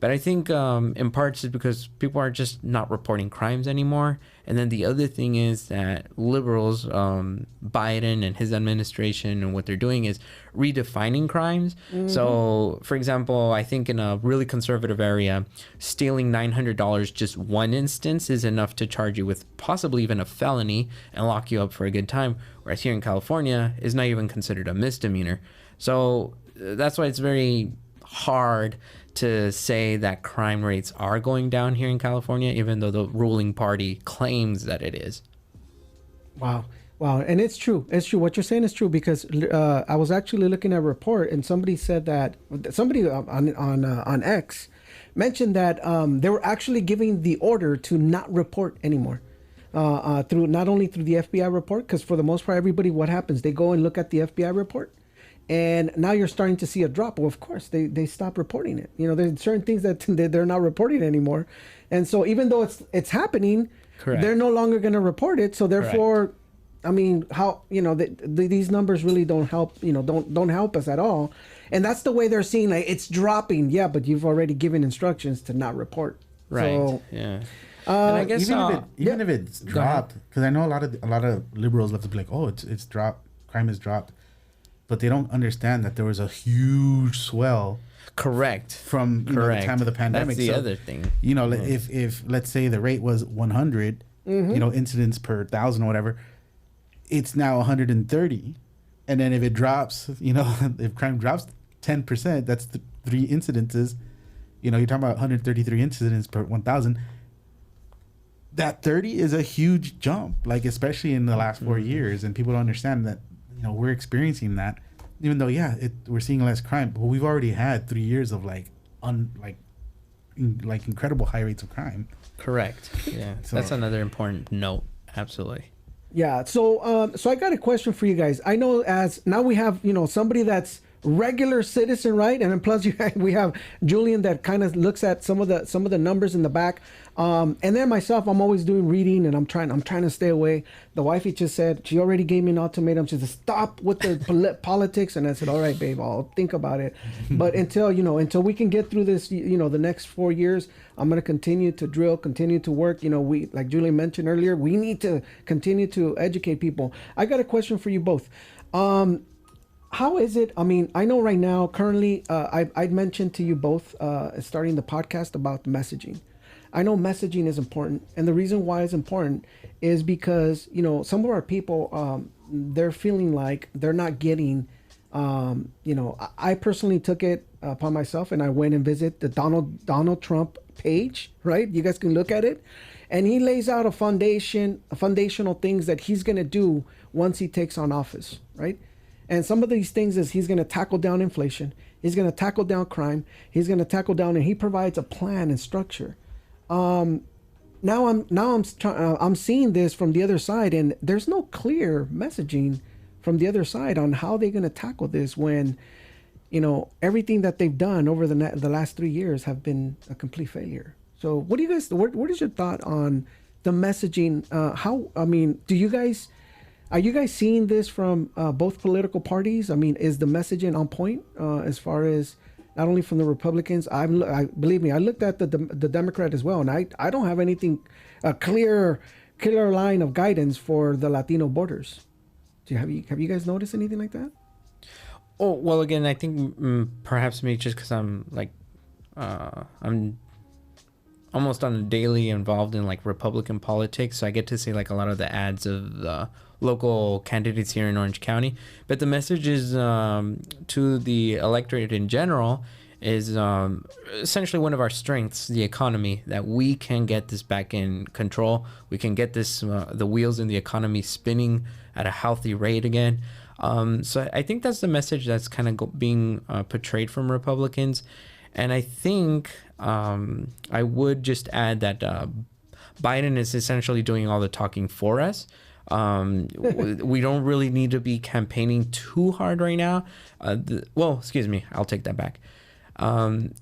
But I think in parts it's because people are just not reporting crimes anymore. And then the other thing is that liberals, Biden and his administration, and what they're doing is redefining crimes. So, for example, I think in a really conservative area, stealing $900 just one instance is enough to charge you with possibly even a felony and lock you up for a good time. Whereas here in California, is not even considered a misdemeanor. So that's why it's very hard to say that crime rates are going down here in California, even though the ruling party claims that it is. Wow. And it's true. What you're saying is true, because I was actually looking at a report, and somebody said that somebody on X mentioned that they were actually giving the order to not report anymore. Through not only through the FBI report, because for the most part, everybody, what happens? They go and look at the FBI report. And now you're starting to see a drop. Well, of course, they stop reporting it. There's certain things that they're not reporting anymore. And so even though it's happening, Correct. They're no longer going to report it. So therefore, correct. I mean, how, these numbers really don't help, don't help us at all. And that's the way they're seeing, like, it's dropping. Yeah, but you've already given instructions to not report. Right. So, yeah. And I guess even if it's dropped, because I know a lot of liberals love to be like, oh, it's dropped, crime is dropped. But they don't understand that there was a huge swell. Correct. From the time of the pandemic. That's the other thing. If let's say the rate was 100, incidents per 1,000 or whatever, it's now 130. And then if it drops, if crime drops 10%, that's 3 incidences. You're talking about 133 incidents per 1,000. That 30 is a huge jump, like especially in the last 4 years, and people don't understand that. We're experiencing that, even though we're seeing less crime, but we've already had 3 years of incredible high rates of crime. Correct. Yeah, so that's another important note. Absolutely. Yeah. So I got a question for you guys. I know as now we have somebody that's regular citizen, right? And then plus we have Julian that kind of looks at some of the numbers in the back. And then myself, I'm always doing reading, and I'm trying to stay away. The wifey just said, she already gave me an ultimatum. She said, stop with the politics. And I said, all right, babe, I'll think about it. But until we can get through this, the next 4 years, I'm going to continue to drill, continue to work. We, like Julian mentioned earlier, we need to continue to educate people. I got a question for you both. How is it? I mean, I know right now, currently, I'd mentioned to you both starting the podcast about messaging. I know messaging is important, and the reason why it's important is because some of our people, they're feeling like they're not getting. I personally took it upon myself, and I went and visit the Donald Trump page. Right, you guys can look at it, and he lays out a foundational things that he's gonna do once he takes on office. Right, and some of these things is he's gonna tackle down inflation. He's gonna tackle down crime. He's gonna tackle down, and he provides a plan and structure. I'm seeing this from the other side, and there's no clear messaging from the other side on how they're going to tackle this when everything that they've done over the last 3 years have been a complete failure. So what do you guys what is your thought on the messaging? Are you guys seeing this from both political parties? I mean, is the messaging on point as far as not only from the Republicans? Believe me, I looked at the Democrat as well, and I don't have anything a clear line of guidance for the Latino voters. Have you guys noticed anything like that? Oh, well, again, I think perhaps me just because I'm I'm almost on a daily involved in like Republican politics, so I get to see like a lot of the ads of the local candidates here in Orange County. But the message is to the electorate in general is essentially one of our strengths, the economy, that we can get this back in control. We can get this the wheels in the economy spinning at a healthy rate again. So I think that's the message that's kind of being portrayed from Republicans. And I think I would just add that Biden is essentially doing all the talking for us. We don't really need to be campaigning too hard right now. Excuse me, I'll take that back.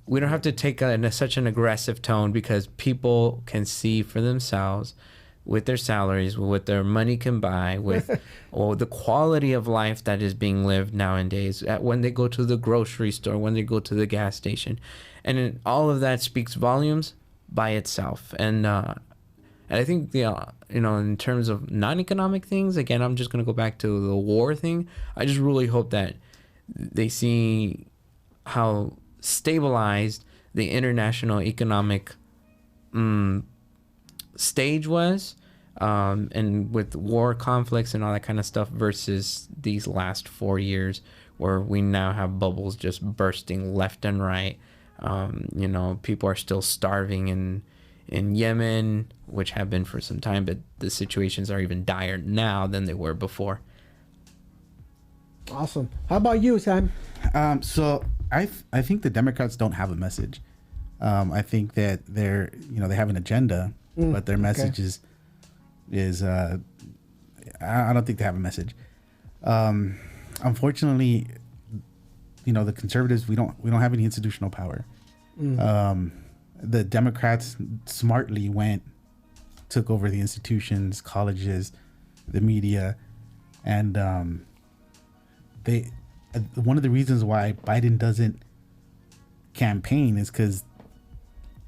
We don't have to take such an aggressive tone because people can see for themselves with their salaries, with what their money can buy, with the quality of life that is being lived nowadays when they go to the grocery store, when they go to the gas station. And all of that speaks volumes by itself. And I think, in terms of non-economic things, again, I'm just going to go back to the war thing. I just really hope that they see how stabilized the international economic stage was, and with war conflicts and all that kind of stuff versus these last 4 years where we now have bubbles just bursting left and right. People are still starving in Yemen, which have been for some time, but the situations are even dire now than they were before. Awesome. How about you, Sam? So I think the Democrats don't have a message. I think that they have an agenda, but their message is I don't think they have a message. Unfortunately, the conservatives, we don't have any institutional power. The Democrats smartly took over the institutions, colleges, the media, and one of the reasons why Biden doesn't campaign is because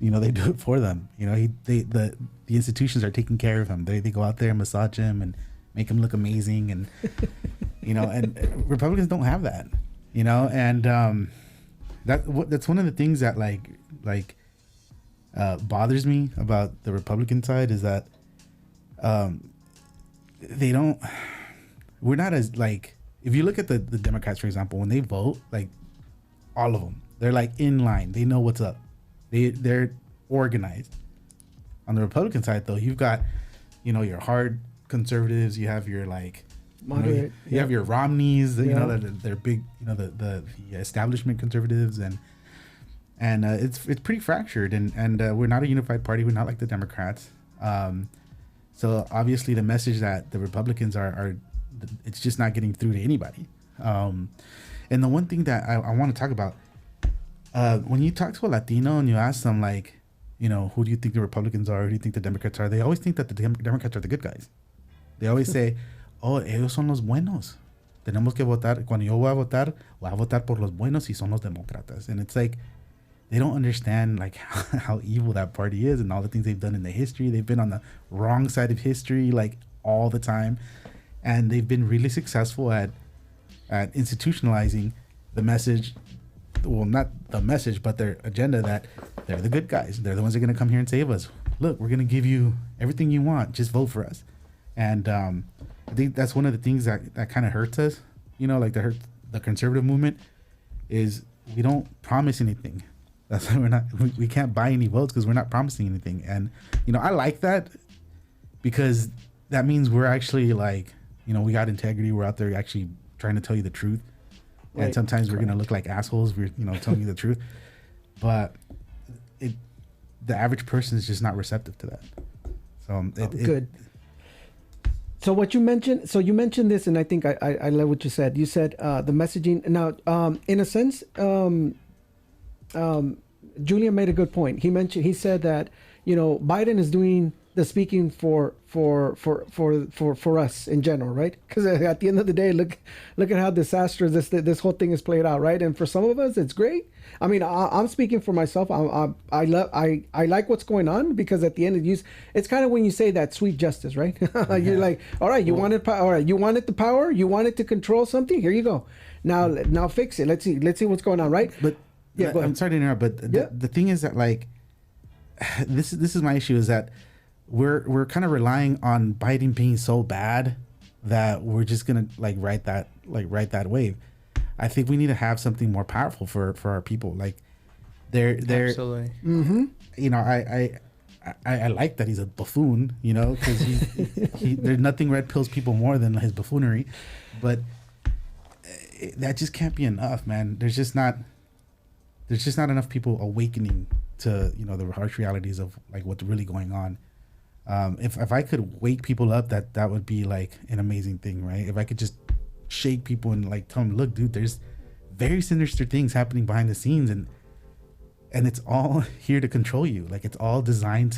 they do it for them. The institutions are taking care of him. They go out there and massage him and make him look amazing, and and Republicans don't have that. And that's one of the things that bothers me about the Republican side is that we're not as if you look at the Democrats, for example, when they vote, all of them, they're in line. They know what's up. They're organized. On the Republican side, though, you've got, your hard conservatives. You have your moderate. You have your Romneys. They're big. The establishment conservatives, and it's pretty fractured. And we're not a unified party. We're not like the Democrats. So obviously, the message that the Republicans are it's just not getting through to anybody. And the one thing that I want to talk about, when you talk to a Latino and you ask them who do you think the Republicans are? Who do you think the Democrats are? They always think that the Democrats are the good guys. They always say, oh, ellos son los buenos. Tenemos que votar. Cuando yo voy a votar por los buenos y son los demócratas. And it's they don't understand how evil that party is and all the things they've done in the history. They've been on the wrong side of history all the time. And they've been really successful at institutionalizing the message well, not the message, but their agenda that they're the good guys. They're the ones that are going to come here and save us. Look, we're going to give you everything you want. Just vote for us. And I think that's one of the things that kind of hurts us. You know, like the conservative movement is we don't promise anything. That's why we can't buy any votes because we're not promising anything. And, you know, I like that because that means we're actually like, you know, we got integrity. We're out there actually trying to tell you the truth. Right. And sometimes we're going to look like assholes. We're, you know, telling you the truth. But the average person is just not receptive to that. So good. So what you mentioned, you mentioned this, and I think I love what you said. You said the messaging. Now, in a sense, Julian made a good point. He said that, you know, Biden is doing the speaking for us in general, right? Because at the end of the day, look at how disastrous this whole thing is played out, right? And for some of us, it's great. I mean, I'm speaking for myself. I like what's going on because at the end of it's kind of when you say that sweet justice, right? You're like, all right, you wanted power, all right, you wanted the power, you wanted to control something. Here you go. Now fix it. Let's see what's going on, right? But yeah, I'm sorry to interrupt, but the thing is that like this is my issue is that we're kind of relying on Biden being so bad that we're just gonna ride that wave. I think we need to have something more powerful for our people. Like they're absolutely. Mm-hmm. You know, I like that he's a buffoon. You know, because he there's nothing red pills people more than his buffoonery, but that just can't be enough, man. There's just not enough people awakening to, you know, the harsh realities of like what's really going on. If I could wake people up, that would be like an amazing thing, right? If I could just shake people and like tell them, look, dude, there's very sinister things happening behind the scenes, and it's all here to control you. Like it's all designed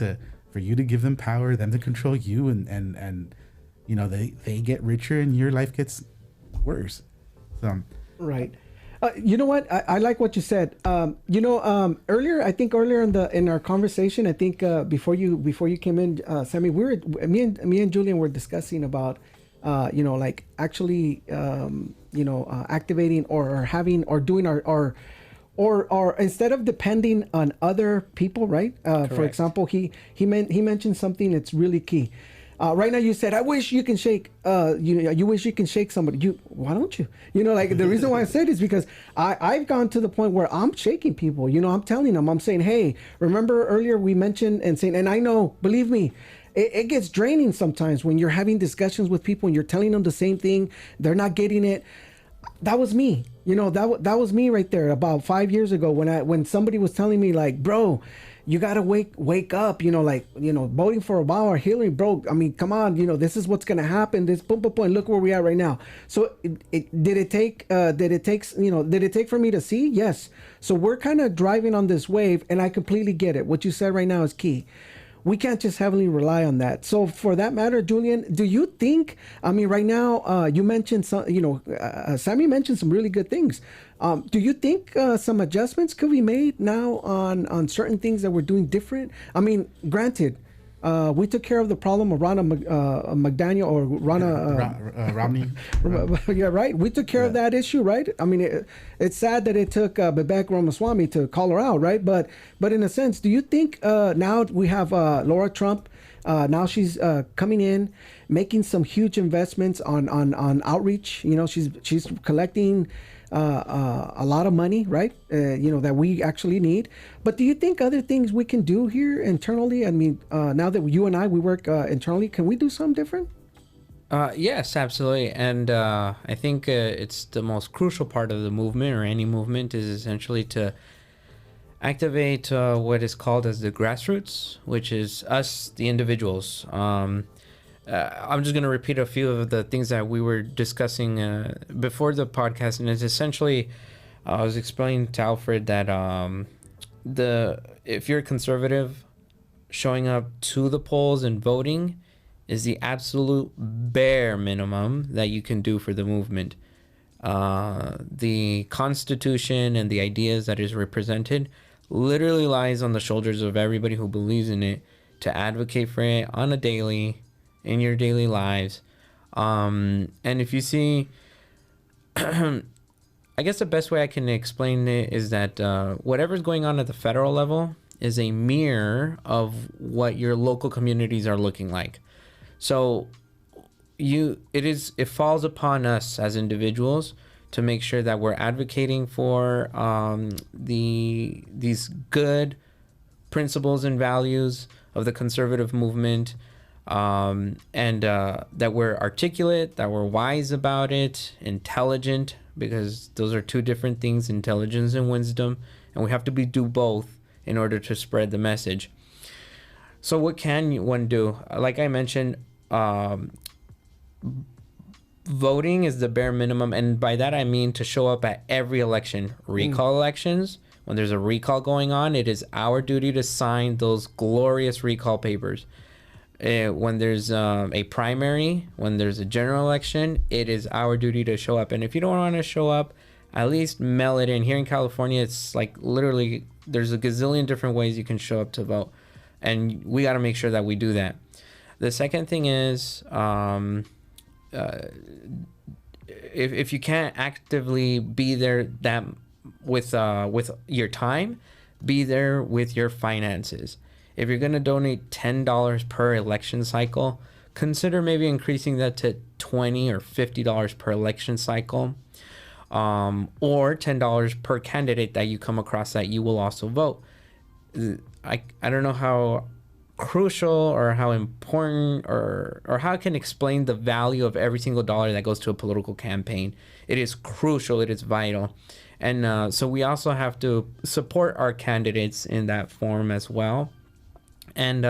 for you to give them power, them to control you, and you know, they get richer and your life gets worse. So right. You know what? I like what you said. Earlier in our conversation, I think before you came in, Sammy, me and Julian were discussing about, like actually, activating or having or doing our instead of depending on other people, right? For example, he mentioned something that's really key. Right now, you said, I wish you can shake, you wish you can shake somebody. Why don't you? You know, like the reason why I said is because I've gone to the point where I'm shaking people. You know, I'm telling them, I'm saying, hey, remember earlier we mentioned and saying, and I know, believe me, it gets draining sometimes when you're having discussions with people and you're telling them the same thing. They're not getting it. That was me. You know, that was me right there about 5 years ago when somebody was telling me like, bro, you gotta wake up, you know, like, you know, voting for Obama or Hillary, bro. I mean, come on, you know, this is what's gonna happen. This boom, and look where we are right now. So did it take for me to see? Yes. So we're kind of driving on this wave, and I completely get it. What you said right now is key. We can't just heavily rely on that. So for that matter, Julian, do you think, I mean, right now, you mentioned some, Sammy mentioned some really good things. Do you think some adjustments could be made now on certain things that we're doing different? I mean, granted, we took care of the problem of Ronna McDaniel or Romney. Yeah, right. We took care of that issue, right? I mean, it's sad that it took Vivek Ramaswamy to call her out, right? But in a sense, do you think now we have Laura Trump? Now she's coming in, making some huge investments on outreach. You know, she's collecting a lot of money, right? That we actually need. But do you think other things we can do here internally? I mean, now that you and we work internally, can we do something different? Yes, absolutely. And I think it's the most crucial part of the movement, or any movement, is essentially to activate what is called as the grassroots, which is us, the individuals. I'm just going to repeat a few of the things that we were discussing before the podcast, and it's essentially, I was explaining to Alfred that if you're a conservative, showing up to the polls and voting is the absolute bare minimum that you can do for the movement. The Constitution and the ideas that is represented literally lies on the shoulders of everybody who believes in it to advocate for it on a daily, in your daily lives. And if you see, I guess the best way I can explain it is that whatever's going on at the federal level is a mirror of what your local communities are looking like. So it falls upon us as individuals to make sure that we're advocating for these good principles and values of the conservative movement, and that we're articulate, that we're wise about it, intelligent, because those are two different things, intelligence and wisdom, and we have to do both in order to spread the message. So what can one do? Like I mentioned, voting is the bare minimum, and by that I mean to show up at every election. Recall elections, when there's a recall going on, it is our duty to sign those glorious recall papers. When there's a primary, when there's a general election, it is our duty to show up. And if you don't want to show up, at least mail it in. Here in California, it's like literally there's a gazillion different ways you can show up to vote, and we got to make sure that we do that. The second thing is, if you can't actively be there that with your time, be there with your finances. If you're going to donate $10 per election cycle, consider maybe increasing that to $20 or $50 per election cycle, or $10 per candidate that you come across that you will also vote. I don't know how crucial or how important or how I can explain the value of every single dollar that goes to a political campaign. It is crucial. It is vital. And so we also have to support our candidates in that form as well. And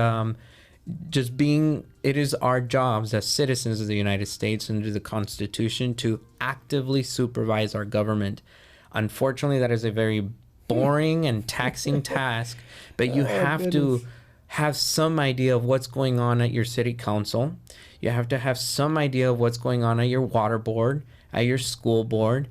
it is our jobs as citizens of the United States under the Constitution to actively supervise our government. Unfortunately, that is a very boring and taxing task, but you have to have some idea of what's going on at your city council. You have to have some idea of what's going on at your water board, at your school board.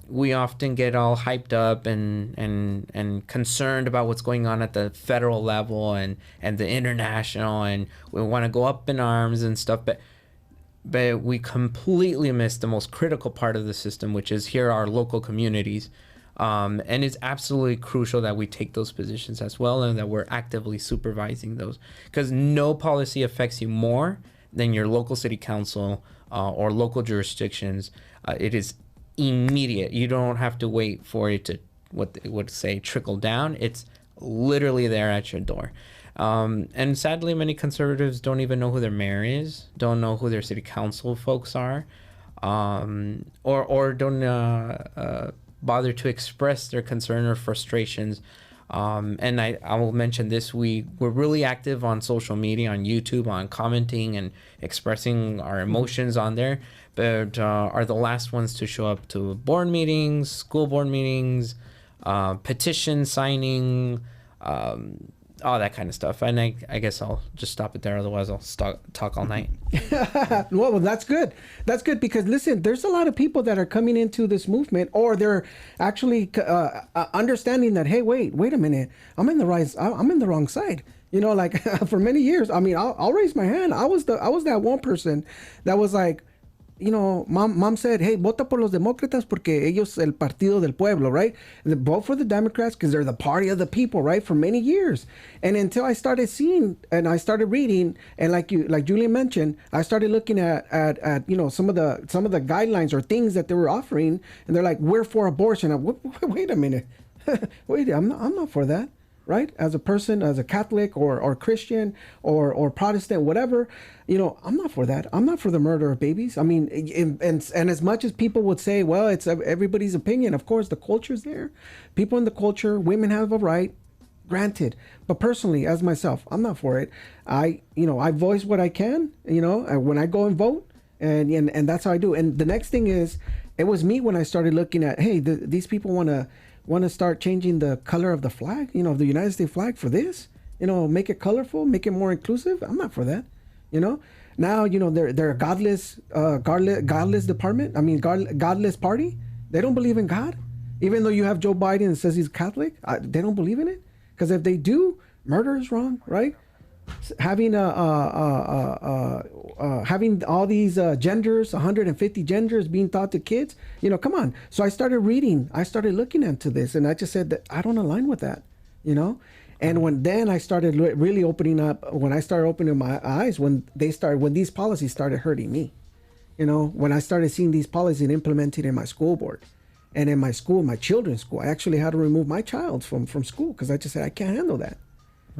We often get all hyped up and concerned about what's going on at the federal level and the international, and we want to go up in arms and stuff, but we completely miss the most critical part of the system, which is here our local communities. And it's absolutely crucial that we take those positions as well, and that we're actively supervising those, because no policy affects you more than your local city council or local jurisdictions. It is immediate. You don't have to wait for it to, what they would say, trickle down. It's literally there at your door. And sadly, many conservatives don't even know who their mayor is, don't know who their city council folks are, or don't bother to express their concern or frustrations. And I will mention this, we're really active on social media, on YouTube, on commenting and expressing our emotions on there, but are the last ones to show up to board meetings, school board meetings, petition signing, all that kind of stuff. And I guess I'll just stop it there. Otherwise, I'll talk all night. Well, that's good. That's good, because listen, there's a lot of people that are coming into this movement, or they're actually understanding that, hey, wait a minute, I'm in the wrong side. You know, like for many years, I mean, I'll raise my hand. I was that one person that was like, you know, mom said, hey, vota por los demócratas porque ellos el partido del pueblo, right? Vote for the Democrats because they're the party of the people, right? For many years. And until I started seeing and I started reading, and like Julian mentioned, I started looking at you know, some of the guidelines or things that they were offering, and they're like, we're for abortion. Wait a minute. Wait, I'm not for that. Right? As a person, as a Catholic or Christian or Protestant, whatever, you know, I'm not for that. I'm not for the murder of babies. I mean, and as much as people would say, well, it's everybody's opinion. Of course, the culture's there. People in the culture, women have a right, granted. But personally, as myself, I'm not for it. I voice what I can, you know, when I go and vote, and that's how I do. And the next thing is, it was me when I started looking at, hey, these people want to start changing the color of the flag, you know, the United States flag for this, you know, make it colorful, make it more inclusive. I'm not for that, you know. Now, you know, they're a godless department. I mean, godless party. They don't believe in God, even though you have Joe Biden that says he's Catholic. They don't believe in it, because if they do, murder is wrong, right? having having all these genders, 150 genders being taught to kids. Come on. So I started reading. I started looking into this, and I just said that I don't align with that. And then I started really opening up. When I started opening my eyes, when these policies started hurting me. When I started seeing these policies implemented in my school board. And in my school, my children's school, I actually had to remove my child from school because I just said, I can't handle that.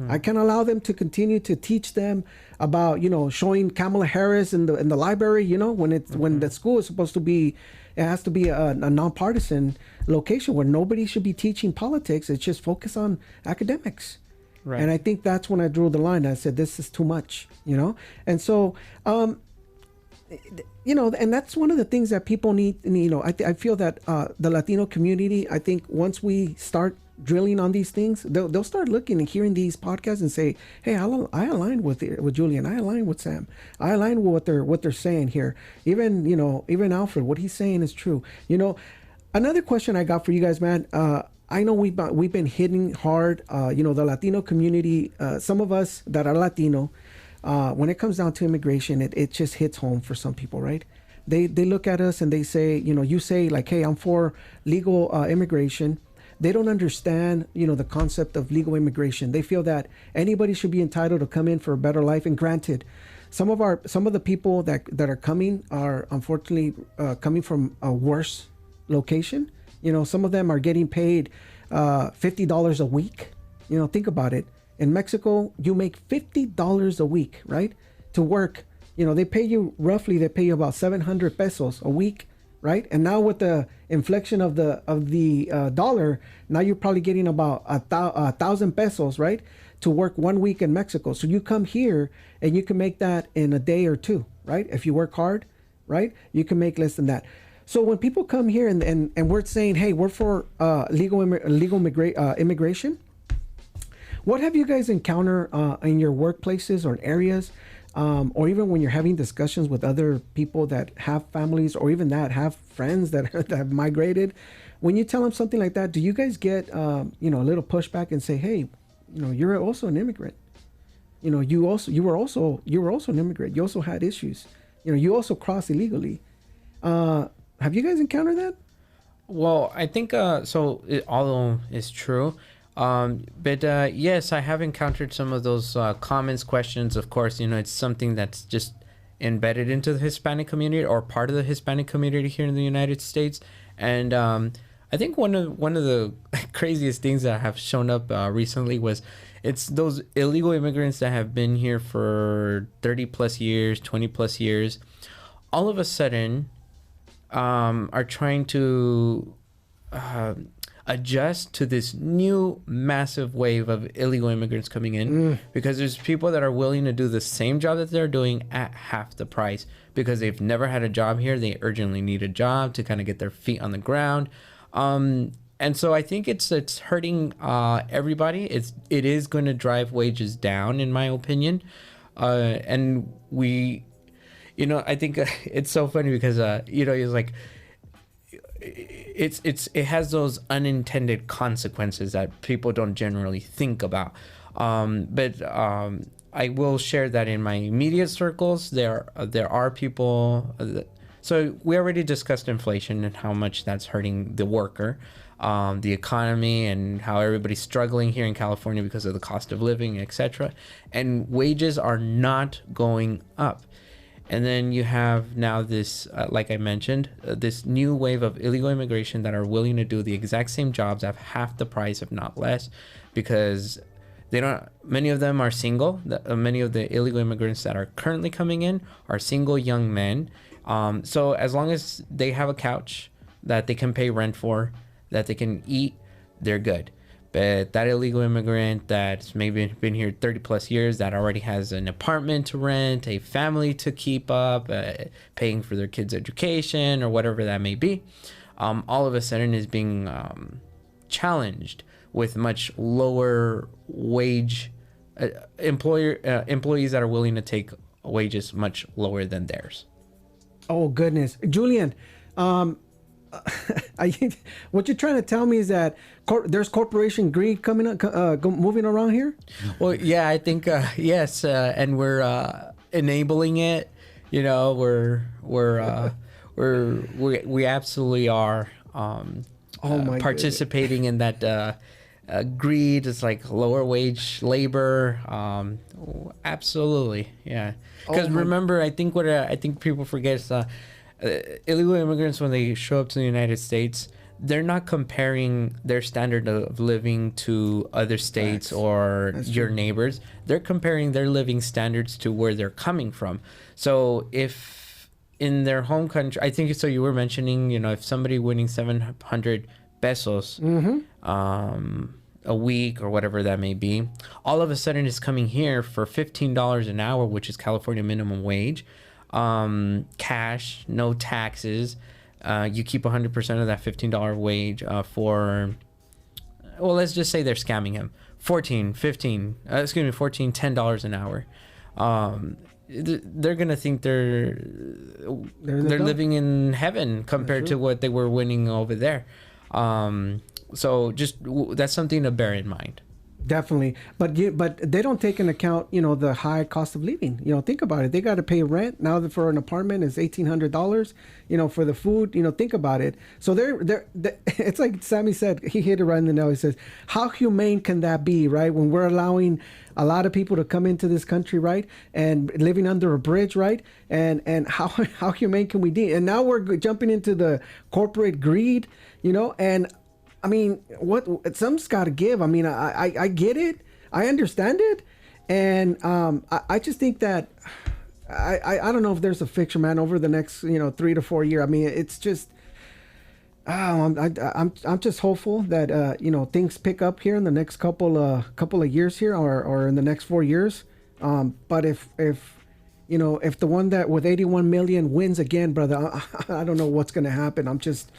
I can't allow them to continue to teach them about, showing Kamala Harris in the library, when the school is supposed to be, it has to be a nonpartisan location where nobody should be teaching politics. It's just focus on academics. Right. And I think that's when I drew the line. I said, this is too much, And so, and that's one of the things that people need. I feel that the Latino community, I think once we start drilling on these things, they'll start looking and hearing these podcasts and say, hey, I align with Julian, I align with Sam, I align with what they're saying here. Even Alfred, what he's saying is true. Another question I got for you guys, man. I know we've been hitting hard, the Latino community, some of us that are Latino, when it comes down to immigration, it just hits home for some people, right? They look at us and they say, you say like, hey, I'm for legal immigration. They don't understand, the concept of legal immigration. They feel that anybody should be entitled to come in for a better life. And granted, some of the people that are coming are unfortunately coming from a worse location. Some of them are getting paid $50 a week. Think about it. In Mexico, you make $50 a week, right? To work. They pay you about 700 pesos a week. Right, and now with the inflection of the dollar, now you're probably getting about 1,000 pesos, right, to work 1 week in Mexico. So you come here and you can make that in a day or two, right? If you work hard, right, you can make less than that. So when people come here and we're saying, hey, we're for legal immigration, what have you guys encountered in your workplaces or in areas? Or even when you're having discussions with other people that have families or even that have friends that have migrated, when you tell them something like that, do you guys get, a little pushback and say, hey, you're also an immigrant. You were also an immigrant. You also had issues. You also crossed illegally. Have you guys encountered that? Well, I think, although it's true, but yes, I have encountered some of those comments, questions. Of course, it's something that's just embedded into the Hispanic community or part of the Hispanic community here in the United States. And I think one of the craziest things that have shown up recently was it's those illegal immigrants that have been here for 30 plus years, 20 plus years, all of a sudden are trying to adjust to this new massive wave of illegal immigrants coming in because there's people that are willing to do the same job that they're doing at half the price because they've never had a job here. They urgently need a job to kind of get their feet on the ground. And so I think it's hurting everybody. It is going to drive wages down, in my opinion. And we, I think it's so funny because, it's like, it has those unintended consequences that people don't generally think about. But I will share that in my immediate circles, there are people. So we already discussed inflation and how much that's hurting the worker, the economy, and how everybody's struggling here in California because of the cost of living, etc. And wages are not going up. And then you have now this, like I mentioned, this new wave of illegal immigration that are willing to do the exact same jobs at half the price, if not less, because many of them are single. Many of the illegal immigrants that are currently coming in are single young men. So as long as they have a couch that they can pay rent for, that they can eat, they're good. But that illegal immigrant that's maybe been here 30 plus years, that already has an apartment to rent, a family to keep up, paying for their kids' education or whatever that may be, all of a sudden is being challenged with much lower wage employees that are willing to take wages much lower than theirs. Oh, goodness. Julian, what you're trying to tell me is that there's corporation greed coming up, moving around here. Well, yeah, I think yes, and we're enabling it. You know, we absolutely are participating in that greed. It's like lower wage labor. Absolutely, yeah. Because remember, I think I think people forget is illegal immigrants, when they show up to the United States, they're not comparing their standard of living to other states or your neighbors. They're comparing their living standards to where they're coming from. So if in their home country, I think so, you were mentioning, you know, if somebody winning 700 pesos a week or whatever that may be, all of a sudden is coming here for $15 an hour, which is California minimum wage, cash, no taxes. You keep 100% of that $15 wage for, well, let's just say they're scamming him. $10 an hour. They're going to think they're living in heaven compared to what they were winning over there. So just that's something to bear in mind. Definitely, but they don't take into account, you know, the high cost of living. You know, think about it. They got to pay rent now. That for an apartment is $1,800. You know, for the food. You know, think about it. So they're it's like Sammy said. He hit it right in the nail. He says, "How humane can that be, right? When we're allowing a lot of people to come into this country, right, and living under a bridge, right? And how humane can we be? And now we're jumping into the corporate greed, you know, and." I mean, something's got to give. I mean, I get it. I understand it. And I just think that I don't know if there's a fixture, man, over the next, you know, 3 to 4 years. I mean, it's just, I'm just hopeful that, you know, things pick up here in the next couple of years here or in the next 4 years. But if you know, if the one that with 81 million wins again, brother, I don't know what's going to happen. I'm just...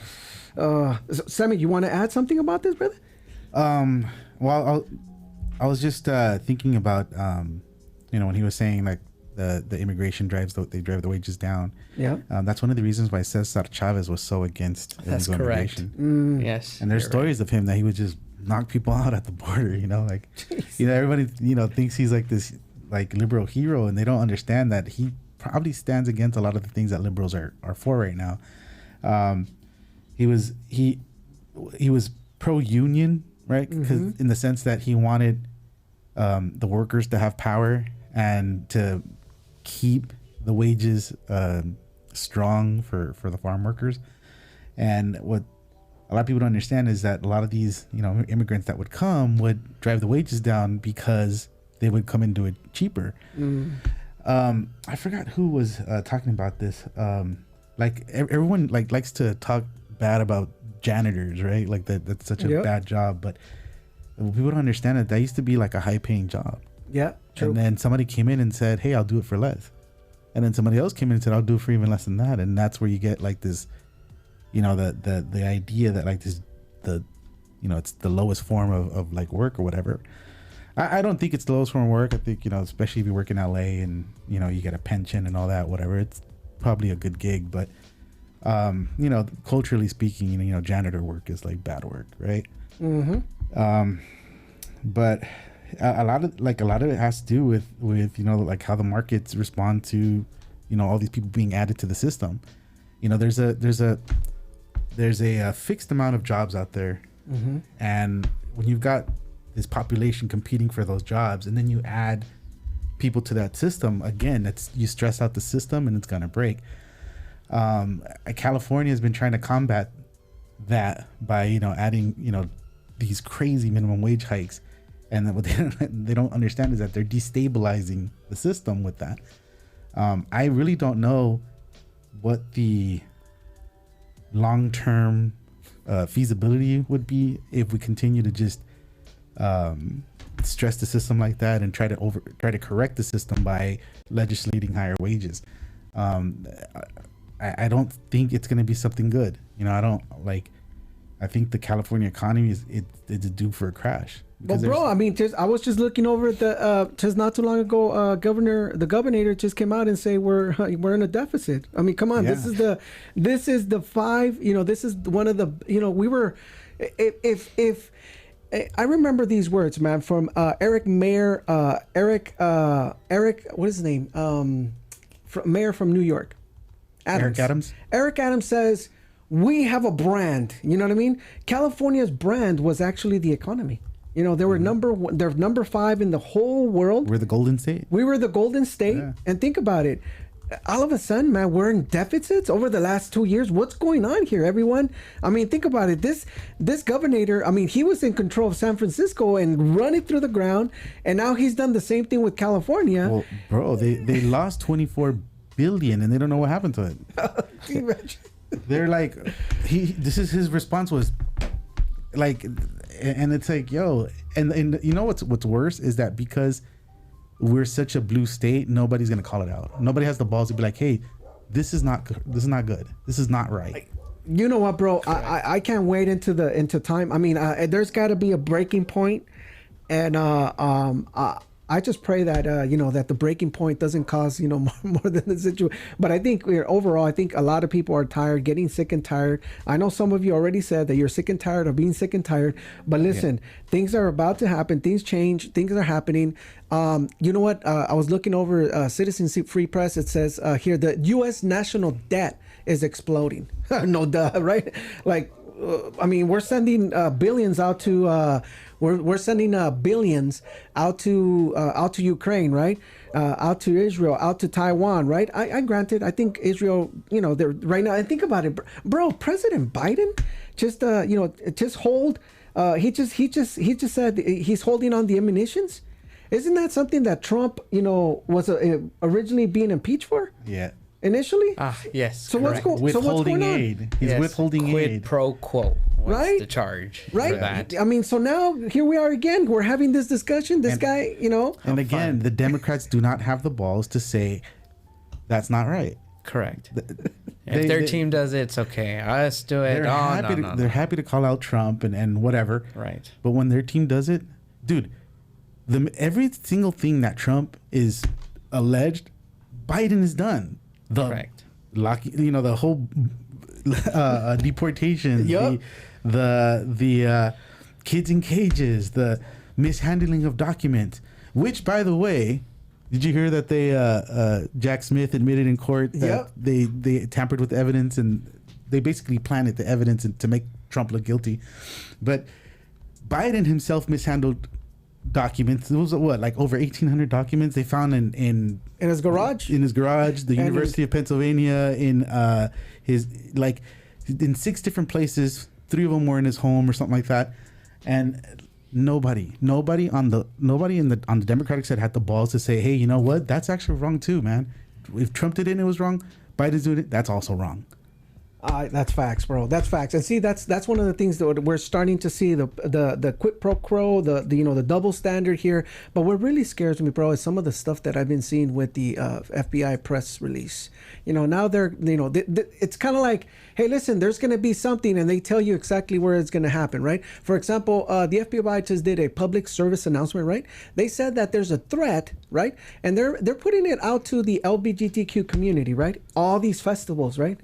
Sammy, you want to add something about this, brother? Well, I was just thinking about, you know, when he was saying like the immigration drive the wages down. Yeah. That's one of the reasons why Cesar Chavez was so against illegal immigration. Yes. And there's stories of him that he would just knock people out at the border. You know, like, you know, everybody, you know, thinks he's like this like liberal hero, and they don't understand that he probably stands against a lot of the things that liberals are for right now. He was pro-union, right? Because in the sense that he wanted the workers to have power and to keep the wages strong for the farm workers. And what a lot of people don't understand is that a lot of these, you know, immigrants that would come would drive the wages down because they would come into it cheaper. I forgot who was talking about this. Like everyone like likes to talk bad about janitors, right? Like that's such a bad job, but people don't understand that used to be like a high paying job. Yeah, true. And then somebody came in and said, "Hey, I'll do it for less," and then somebody else came in and said, "I'll do it for even less than that." And that's where you get like this, you know, the idea that like this, the, you know, it's the lowest form of like work or whatever. I don't think it's the lowest form of work. I think, you know, especially if you work in LA and, you know, you get a pension and all that, whatever, it's probably a good gig. But you know, culturally speaking, you know, janitor work is like bad work, right? But a lot of it has to do with you know, like how the markets respond to, you know, all these people being added to the system. You know, there's a fixed amount of jobs out there, and when you've got this population competing for those jobs, and then you add people to that system, again, you stress out the system and it's gonna break. California has been trying to combat that by, you know, adding, you know, these crazy minimum wage hikes, and then what they don't understand is that they're destabilizing the system with that. I really don't know what the long-term feasibility would be if we continue to just stress the system like that and try to correct the system by legislating higher wages. I don't think it's going to be something good. You know, I think the California economy is due for a crash. Well, bro, I mean, I was just looking over at the just not too long ago. The governor just came out and say we're in a deficit. I mean, come on, Yeah. this is the five. You know, this is one of the. You know, we were, if I remember these words, man, from Eric Mayer, Eric, what is his name? Mayor from New York. Eric Adams. Eric Adams says we have a brand. You know what I mean? California's brand was actually the economy. You know, they were they're number 5 in the whole world. We're the Golden State. We were the Golden State. Yeah. And think about it. All of a sudden, man, we're in deficits over the last 2 years. What's going on here, everyone? I mean, think about it. This governor, I mean, he was in control of San Francisco and run it through the ground. And now he's done the same thing with California. Well, bro, they lost 24 billion and they don't know what happened to it. Can you imagine? They're like, this is his response was like, and it's like, yo, and you know what's worse is that because we're such a blue state, nobody's gonna call it out. Nobody has the balls to be like, hey, this is not good. This is not right. You know what, bro? I can't wait into time. I mean, there's got to be a breaking point, and I just pray that you know, that the breaking point doesn't cause, you know, more than the situation. But I think overall, I think a lot of people are tired, getting sick and tired. I know some of you already said that you're sick and tired of being sick and tired. But listen, things are about to happen. Things change. Things are happening. You know what? I was looking over Citizens Free Press. It says here the U.S. national debt is exploding. No duh, right? Like, I mean, we're sending billions out to we're sending billions out to Ukraine, right? Out to Israel, out to Taiwan, right? I granted, I think Israel, you know, they're right now. And think about it, bro. President Biden just you know, just hold. He just said he's holding on the ammunitions. Isn't that something that Trump, you know, was originally being impeached for? Yeah. Initially? Yes. So what's correct. going on? Aid. He's withholding Quid aid. pro quo. What's Right? the charge Right? for that? I mean, so now here we are again. We're having this discussion. This guy, you know. And again, the Democrats do not have the balls to say that's not right. Correct. If their team does it, it's okay. Us do it. They're happy to call out Trump and whatever. Right. But when their team does it, dude, every single thing that Trump is alleged, Biden has done. Correct. You know, the whole deportation, Yup. the kids in cages, the mishandling of documents, which, by the way, did you hear that they Jack Smith admitted in court that they tampered with evidence and they basically planted the evidence to make Trump look guilty. But Biden himself mishandled documents. It was what, like over 1,800 documents they found in his garage. In his garage, the University of Pennsylvania, in his in 6 different places. 3 of them were in his home or something like that, and nobody on the Democratic side had the balls to say, hey, you know what? That's actually wrong too, man. If Trump did it, it was wrong. Biden's doing it, that's also wrong. That's facts, bro. That's facts. And see, that's one of the things that we're starting to see, the quid pro quo, the you know, the double standard here. But what really scares me, bro, is some of the stuff that I've been seeing with the FBI press release. You know, now they're, you know, it's kind of like, hey, listen, there's going to be something, and they tell you exactly where it's going to happen, right? For example, the FBI just did a public service announcement, right? They said that there's a threat, right? And they're putting it out to the LGBTQ community, right? All these festivals, right?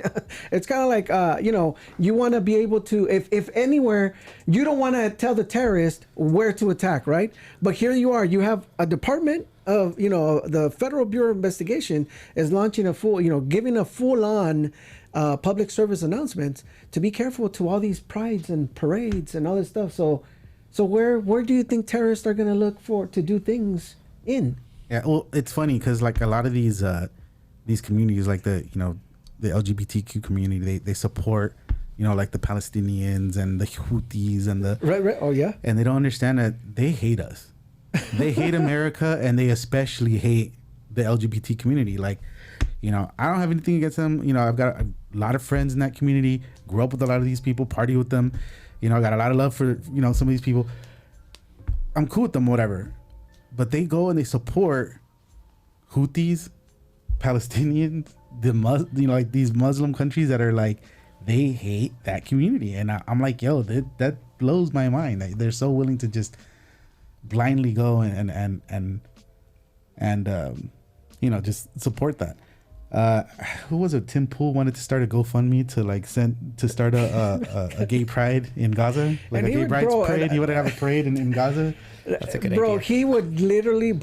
It's kind of like, you know, you want to be able to, if anywhere, you don't want to tell the terrorist where to attack, right? But here you are, you have a department of, you know, the Federal Bureau of Investigation is launching a full, you know, giving a full-on public service announcement to be careful to all these prides and parades and all this stuff. So where do you think terrorists are going to look for to do things in? Yeah, well, it's funny because like a lot of these communities, like the LGBTQ community, they support, you know, like the Palestinians and the Houthis and the right. Oh yeah. And they don't understand that they hate us. They hate America, and they especially hate the LGBT community. Like, you know, I don't have anything against them. You know, I've got a lot of friends in that community. Grew up with a lot of these people. Party with them. You know, I got a lot of love for, you know, some of these people. I'm cool with them, whatever. But they go and they support Houthis, Palestinians, you know, like these Muslim countries that are like, they hate that community. And I'm like, yo, that blows my mind. Like, they're so willing to just blindly go and just support that. Who was it? Tim Pool wanted to start a GoFundMe to like start a gay pride in Gaza, like And a he gay would- brides bro, parade. He would have a parade in Gaza. That's a good Bro, idea. he would literally,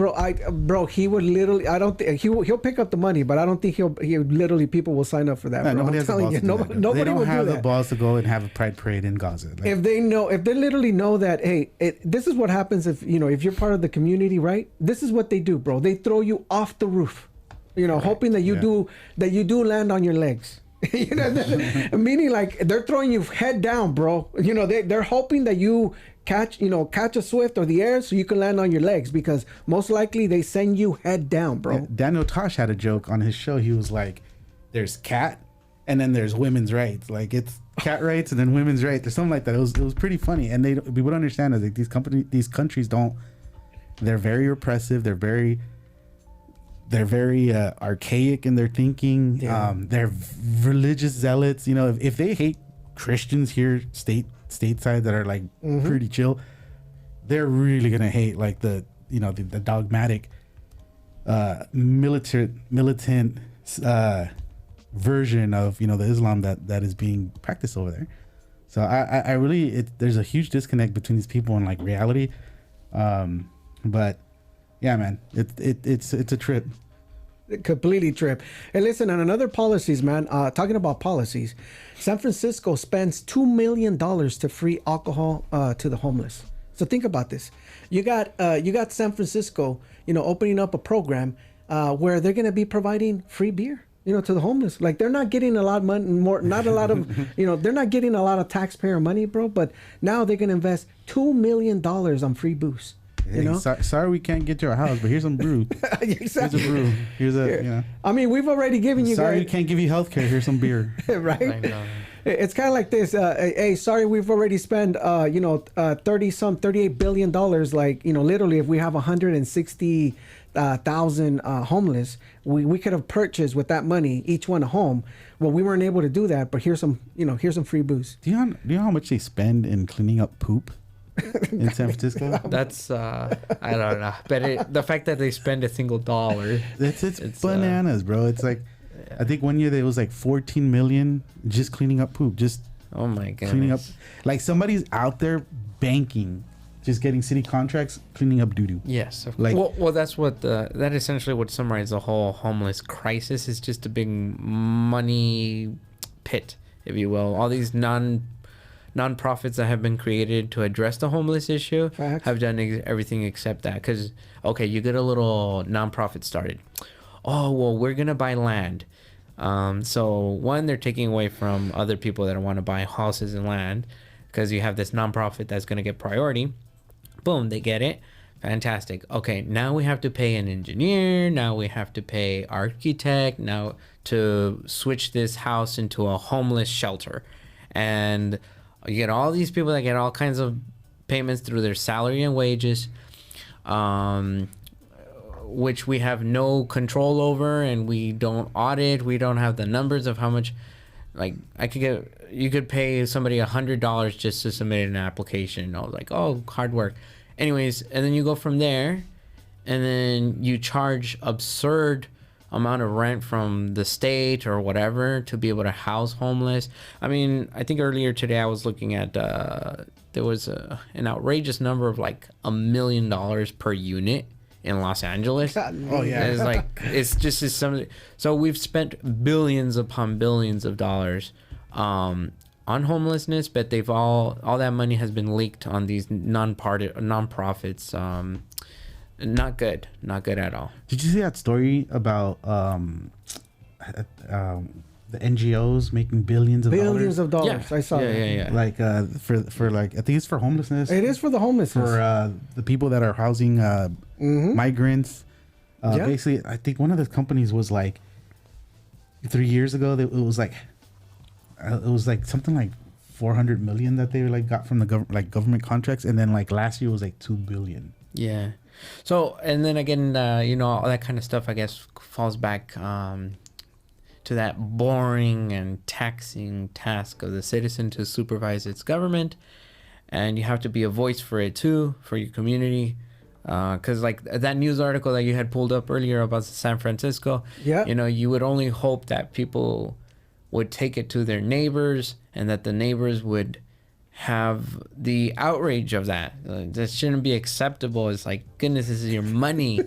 he would literally. I don't think he'll pick up the money, but I don't think he literally people will sign up for that. No, bro. nobody I'm has the telling balls you, to do that. nobody They don't will have do the that. balls to go and have a pride parade in Gaza. Like, If they literally know that, hey, this is what happens if you're part of the community, right? This is what they do, bro. They throw you off the roof, hoping that you do land on your legs. Meaning like they're throwing you head down, bro. They're hoping that you catch a swift or the air so you can land on your legs, because most likely they send you head down, bro. Daniel Tosh had a joke on his show. He was like, "There's cat, and then there's women's rights. Like it's cat rights and then women's rights, or something like that." It was pretty funny, and we would understand that like these countries don't. They're very repressive. They're very archaic in their thinking. Yeah. They're religious zealots. If they hate Christians here stateside that are like pretty chill, they're really gonna hate like the dogmatic militant version of the Islam that is being practiced over there. So I really there's a huge disconnect between these people and like reality. But yeah, man, it's a trip. Completely trip. And listen, on another policies, man, talking about policies, San Francisco spends $2 million to free alcohol to the homeless. So think about this. You got San Francisco, opening up a program where they're going to be providing free beer, to the homeless. Like they're not getting a lot of money, not a lot of, they're not getting a lot of taxpayer money, bro. But now they're going to invest $2 million on free booze. Hey, sorry we can't get you a house, but here's some brew. Exactly. Here's a brew. Here's a I mean, we've already given you sorry we guys. can't give you healthcare. Here's some beer. Right? It's kind of like this. Hey, sorry, we've already spent, $38 billion. Like, literally, if we have 160,000 homeless, we could have purchased with that money each one a home. Well, we weren't able to do that, but here's some free booze. Do you know how much they spend in cleaning up poop in San Francisco? That's I don't know, but the fact that they spend a single dollar, It's bananas, bro. It's like I think one year there was like 14 million just cleaning up poop, just oh my goodness, cleaning up. Like somebody's out there banking, just getting city contracts, cleaning up doo doo. Yes, Like- well, that's what that essentially would summarize the whole homeless crisis is just a big money pit, if you will. All these nonprofits that have been created to address the homeless issue Facts. have done everything except that. Because okay, you get a little nonprofit started. Oh well, we're gonna buy land. So one, they're taking away from other people that want to buy houses and land, because you have this nonprofit that's gonna get priority. Boom, they get it. Fantastic. Okay, now we have to pay an engineer. Now we have to pay architect. Now to switch this house into a homeless shelter, and you get all these people that get all kinds of payments through their salary and wages, which we have no control over, and we don't audit. We don't have the numbers of how much. Like you could pay somebody $100 just to submit an application. I was like, oh, hard work. Anyways, and then you go from there, and then you charge absurd amount of rent from the state or whatever to be able to house homeless. I mean, I think earlier today I was looking at there was an outrageous number of like $1 million per unit in Los Angeles. Oh yeah. It's like it's something. So we've spent billions upon billions of dollars on homelessness, but they've all that money has been leaked on these nonprofits. Not good at all. Did you see that story about the NGOs making billions of dollars. I saw that. Yeah. Like for like I think it's for homelessness. It is for the homeless. For the people that are housing migrants. Yeah. Basically, I think one of the companies was like 3 years ago. It was like something like 400 million that they like got from the government contracts, and then like last year was like 2 billion. Yeah. So, and then again, all that kind of stuff, I guess, falls back to that boring and taxing task of the citizen to supervise its government. And you have to be a voice for it too, for your community. Because like that news article that you had pulled up earlier about San Francisco, Yeah. you know, you would only hope that people would take it to their neighbors and that the neighbors would have the outrage of that. That shouldn't be acceptable. It's like, goodness, this is your money,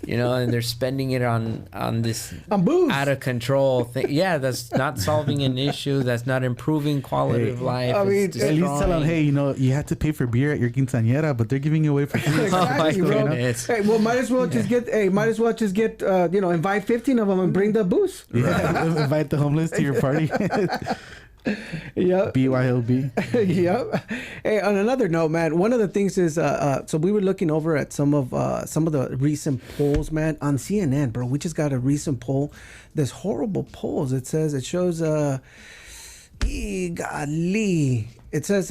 you know, and they're spending it on this On booze. out of control thing. Yeah, that's not solving an issue. That's not improving quality of life. I mean, It's At least tell them, destroying- hey, you know, you had to pay for beer at your quinceañera, but they're giving you away for free. Exactly, Oh my bro. goodness. Hey, well, might as well just get. Hey, might as well just get. You know, invite 15 of them and bring the booze. Yeah, invite the homeless to your party. Yep. BYOB. Yep. Hey, on another note, man, one of the things is, so we were looking over at some of the recent polls, man, on CNN, bro. We just got a recent poll. There's horrible polls. It shows, golly, it says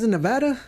in Nevada,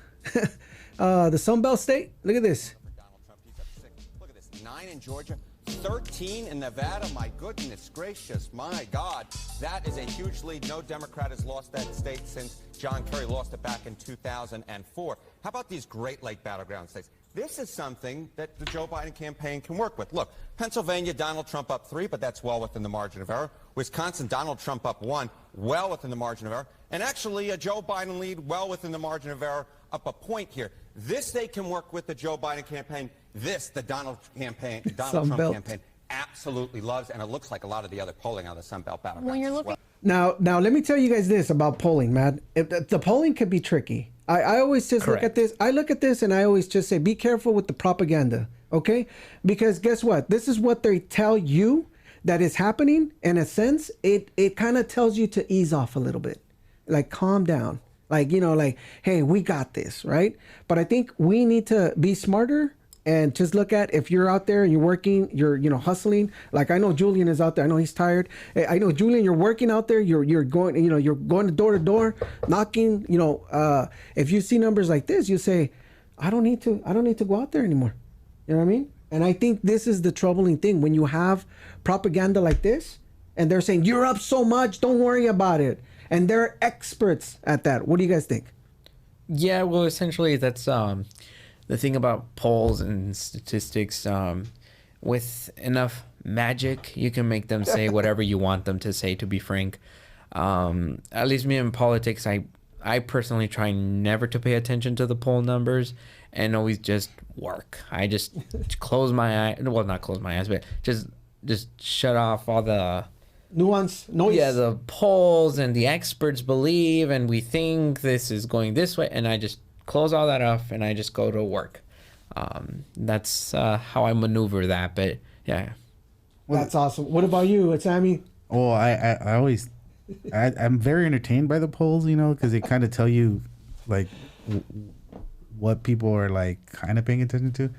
the Sun Belt state. Look at this. Donald Trump, he's up 6. Look at this, 9 in Georgia, 13 in Nevada. My goodness gracious, my God. That is a huge lead. No Democrat has lost that state since John Kerry lost it back in 2004. How about these Great Lake battleground states? This is something that the Joe Biden campaign can work with. Look, Pennsylvania, Donald Trump up 3, but that's well within the margin of error. Wisconsin, Donald Trump up 1, well within the margin of error. And actually, a Joe Biden lead, well within the margin of error, up a point here. This they can work with the Joe Biden campaign. This, the Donald Trump Sunbelt. campaign, absolutely loves, and it looks like a lot of the other polling on the Sun Belt battlegrounds. When you're as looking well. Now, let me tell you guys this about polling, man. The polling can be tricky. I always just look at Correct. this. I look at this and I always just say, be careful with the propaganda, okay? Because guess what? This is what they tell you that is happening. In a sense, it kind of tells you to ease off a little bit, like calm down, like, you know, like, hey, we got this, right? But I think we need to be smarter and just look at, if you're out there and you're working, you're, you know, hustling. Like I know Julian is out there. I know he's tired. Hey, I know Julian, you're working out there. You're going, you know, you're going to door, knocking. You know, if you see numbers like this, you say, I don't need to go out there anymore. You know what I mean? And I think this is the troubling thing when you have propaganda like this, and they're saying you're up so much, don't worry about it, and they're experts at that. What do you guys think? Yeah, well, essentially, that's the thing about polls and statistics. With enough magic, you can make them say whatever you want them to say, to be frank. At least me in politics, I personally try never to pay attention to the poll numbers and always just work. I just close my eye. Well, not close my eyes, but just shut off all the... Nuance, noise. Yeah, the polls and the experts believe, and we think this is going this way, and I just close all that off and I just go to work. That's how I maneuver that. But yeah, That's awesome. What about you, Sammy? Oh, I always, I'm very entertained by the polls, you know, because they kind of tell you, like, what people are, like, kind of paying attention to.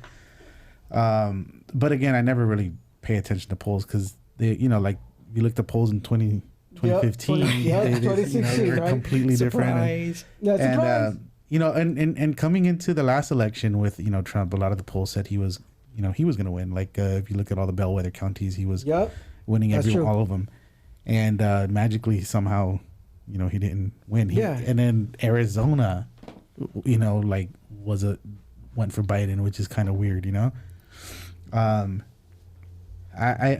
But again, I never really pay attention to polls because they, you know, like, you look at the polls in 2015, Yep, they 2016, were right? completely different. Surprise. Yeah, surprise. You know, and coming into the last election with, you know, Trump, a lot of the polls said he was going to win. Like, if you look at all the bellwether counties, he was Yep. winning That's true. all of them. And magically, somehow, you know, he didn't win. Yeah. And then Arizona, you know, like, went for Biden, which is kind of weird, you know? I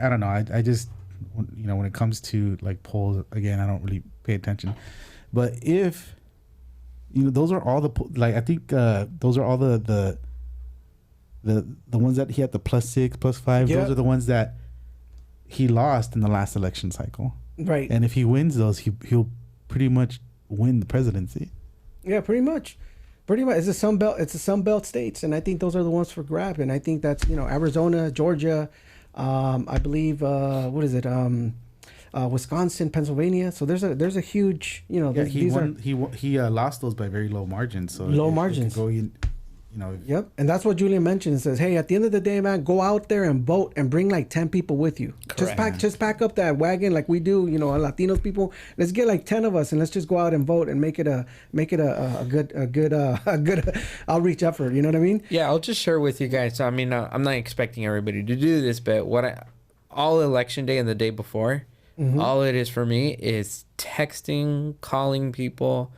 don't know. I just, you know, when it comes to, like, polls, again, I don't really pay attention. But if... You know, those are all like, I think those are all the ones that he had the +6, +5. Yeah. Those are the ones that he lost in the last election cycle. Right. And if he wins those, he'll pretty much win the presidency. Yeah, pretty much. It's a Sun Belt. It's the Sun Belt states, and I think those are the ones for grab. And I think that's, you know, Arizona, Georgia, I believe. What is it? Wisconsin, Pennsylvania. So there's a huge, you know, Yeah, these are. he lost those by very low margins. So Low it could margins. go in, you know. Yep, and that's what Julian mentioned. It says, hey, at the end of the day, man, go out there and vote and bring like 10 people with you. Just pack up that wagon like we do, you know, Latinos people. Let's get like 10 of us and let's just go out and vote and make it a good outreach effort. You know what I mean? yeah, I'll just share with you guys. I mean, I'm not expecting everybody to do this, but all election day and the day before, all it is for me is texting, calling people,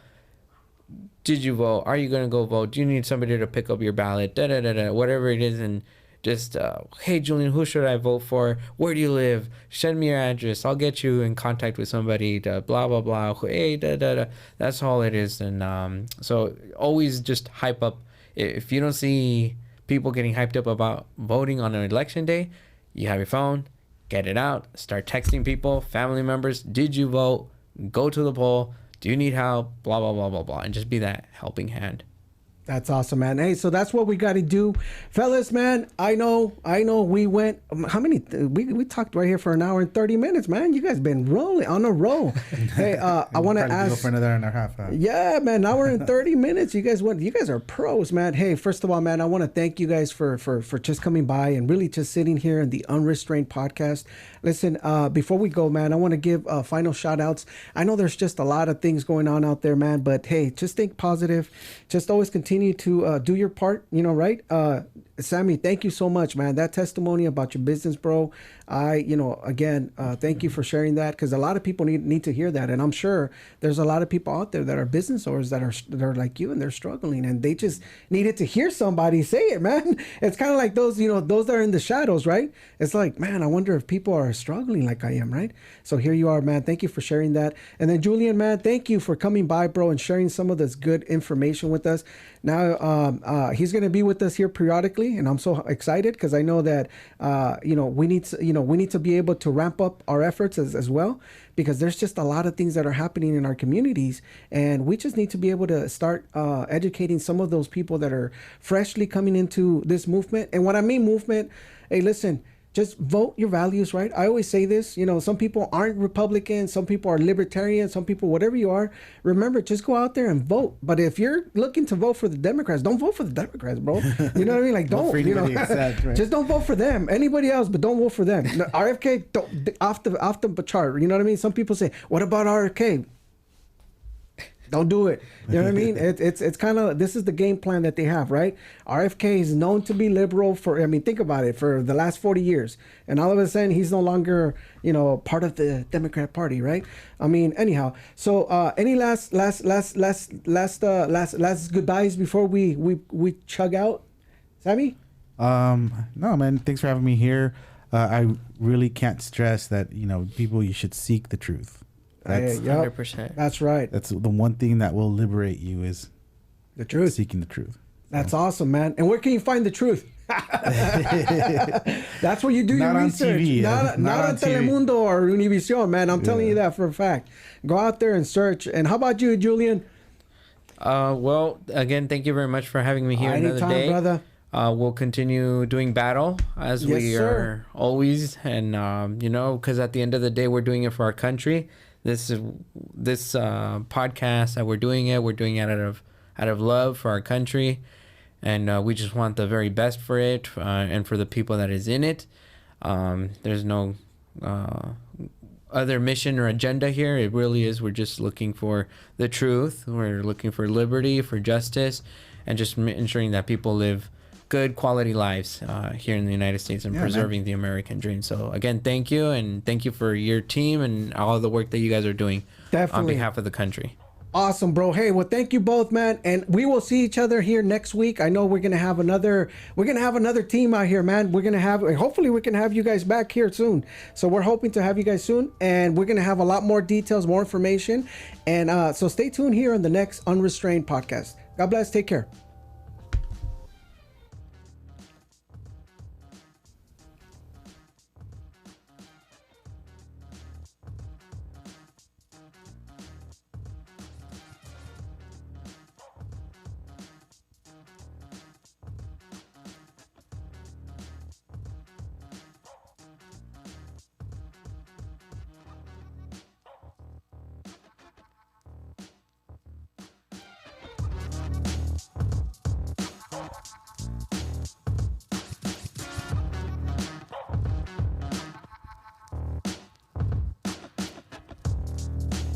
Did you vote? Are you going to go vote? Do you need somebody to pick up your ballot? Da da da da. Whatever it is, and just hey Julian, who should I vote for? Where do you live? Send me your address. I'll get you in contact with somebody. Blah blah blah. Hey da da da. That's all it is. And so always just hype up. If you don't see people getting hyped up about voting on an election day, you have your phone, get it out, start texting people, family members. Did you vote? Go to the poll. Do you need help? Blah blah blah blah blah, and just be that helping hand. That's awesome, man. Hey, so that's what we got to do, fellas, man. I know we went, how many, we talked right here for an hour and 30 minutes, man. You guys been rolling on a roll. Hey, I want to ask. Go for another hour and a half. Yeah, man, an hour and 30 minutes. You guys are pros, man. Hey, first of all, man, I want to thank you guys for just coming by and really just sitting here in the Unrestrained podcast. Listen, before we go, man, I want to give final shout outs. I know there's just a lot of things going on out there, man, but hey, just think positive. Just always continue to do your part, right? Sammy, thank you so much, man. That testimony about your business, bro. Again, thank you for sharing that, because a lot of people need to hear that. And I'm sure there's a lot of people out there that are business owners that are like you, and they're struggling, and they just needed to hear somebody say it, man. It's kind of like those that are in the shadows, right? It's like, man, I wonder if people are struggling like I am, right? So here you are, man. Thank you for sharing that. And then Julian, man, thank you for coming by, bro, and sharing some of this good information with us. Now, he's going to be with us here periodically, and I'm so excited because I know that, we need to be able to ramp up our efforts as well, because there's just a lot of things that are happening in our communities, and we just need to be able to start educating some of those people that are freshly coming into this movement. And when I mean movement, hey, listen, just vote your values, right? I always say this, some people aren't Republican, some people are libertarian, some people, whatever you are, remember, just go out there and vote. But if you're looking to vote for the Democrats, don't vote for the Democrats, bro. You know what I mean? Like, don't, right? Just don't vote for them. Anybody else, but don't vote for them. RFK, off the chart. You know what I mean? Some people say, what about RFK? Don't do it. You know what I mean? It's kind of, this is the game plan that they have, right? RFK is known to be liberal think about it, for the last 40 years. And all of a sudden, he's no longer, part of the Democrat Party, right? Anyhow. So, any last goodbyes before we chug out? Sammy? No, man. Thanks for having me here. I really can't stress that, people, you should seek the truth. That's 100%. That's right. That's the one thing that will liberate you, is the truth. Seeking the truth. That's awesome, man. And where can you find the truth? That's where you do not your on research. TV, Not on Telemundo or Univision, man. I'm telling you that for a fact. Go out there and search. And how about you, Julian? Well, again, thank you very much for having me here Anytime, another day. Brother. We'll contine doing battle as we sir. are always, and because at the end of the day, we're doing it for our country. This podcast that we're doing it out of love for our country, and we just want the very best for it, and for the people that is in it. There's no other mission or agenda here. It really is, we're just looking for the truth. We're looking for liberty, for justice, and just ensuring that people live good quality lives here in the United States, and preserving the American dream. So again, thank you, and thank you for your team and all the work that you guys are doing. Definitely. On behalf of the country. Awesome, bro. Hey, well, thank you both, man. And we will see each other here next week. I know we're gonna have another team out here, man. Hopefully we can have you guys back here soon. So we're hoping to have you guys soon, and we're gonna have a lot more details, more information. And so stay tuned here on the next Unrestrained podcast. God bless. Take care.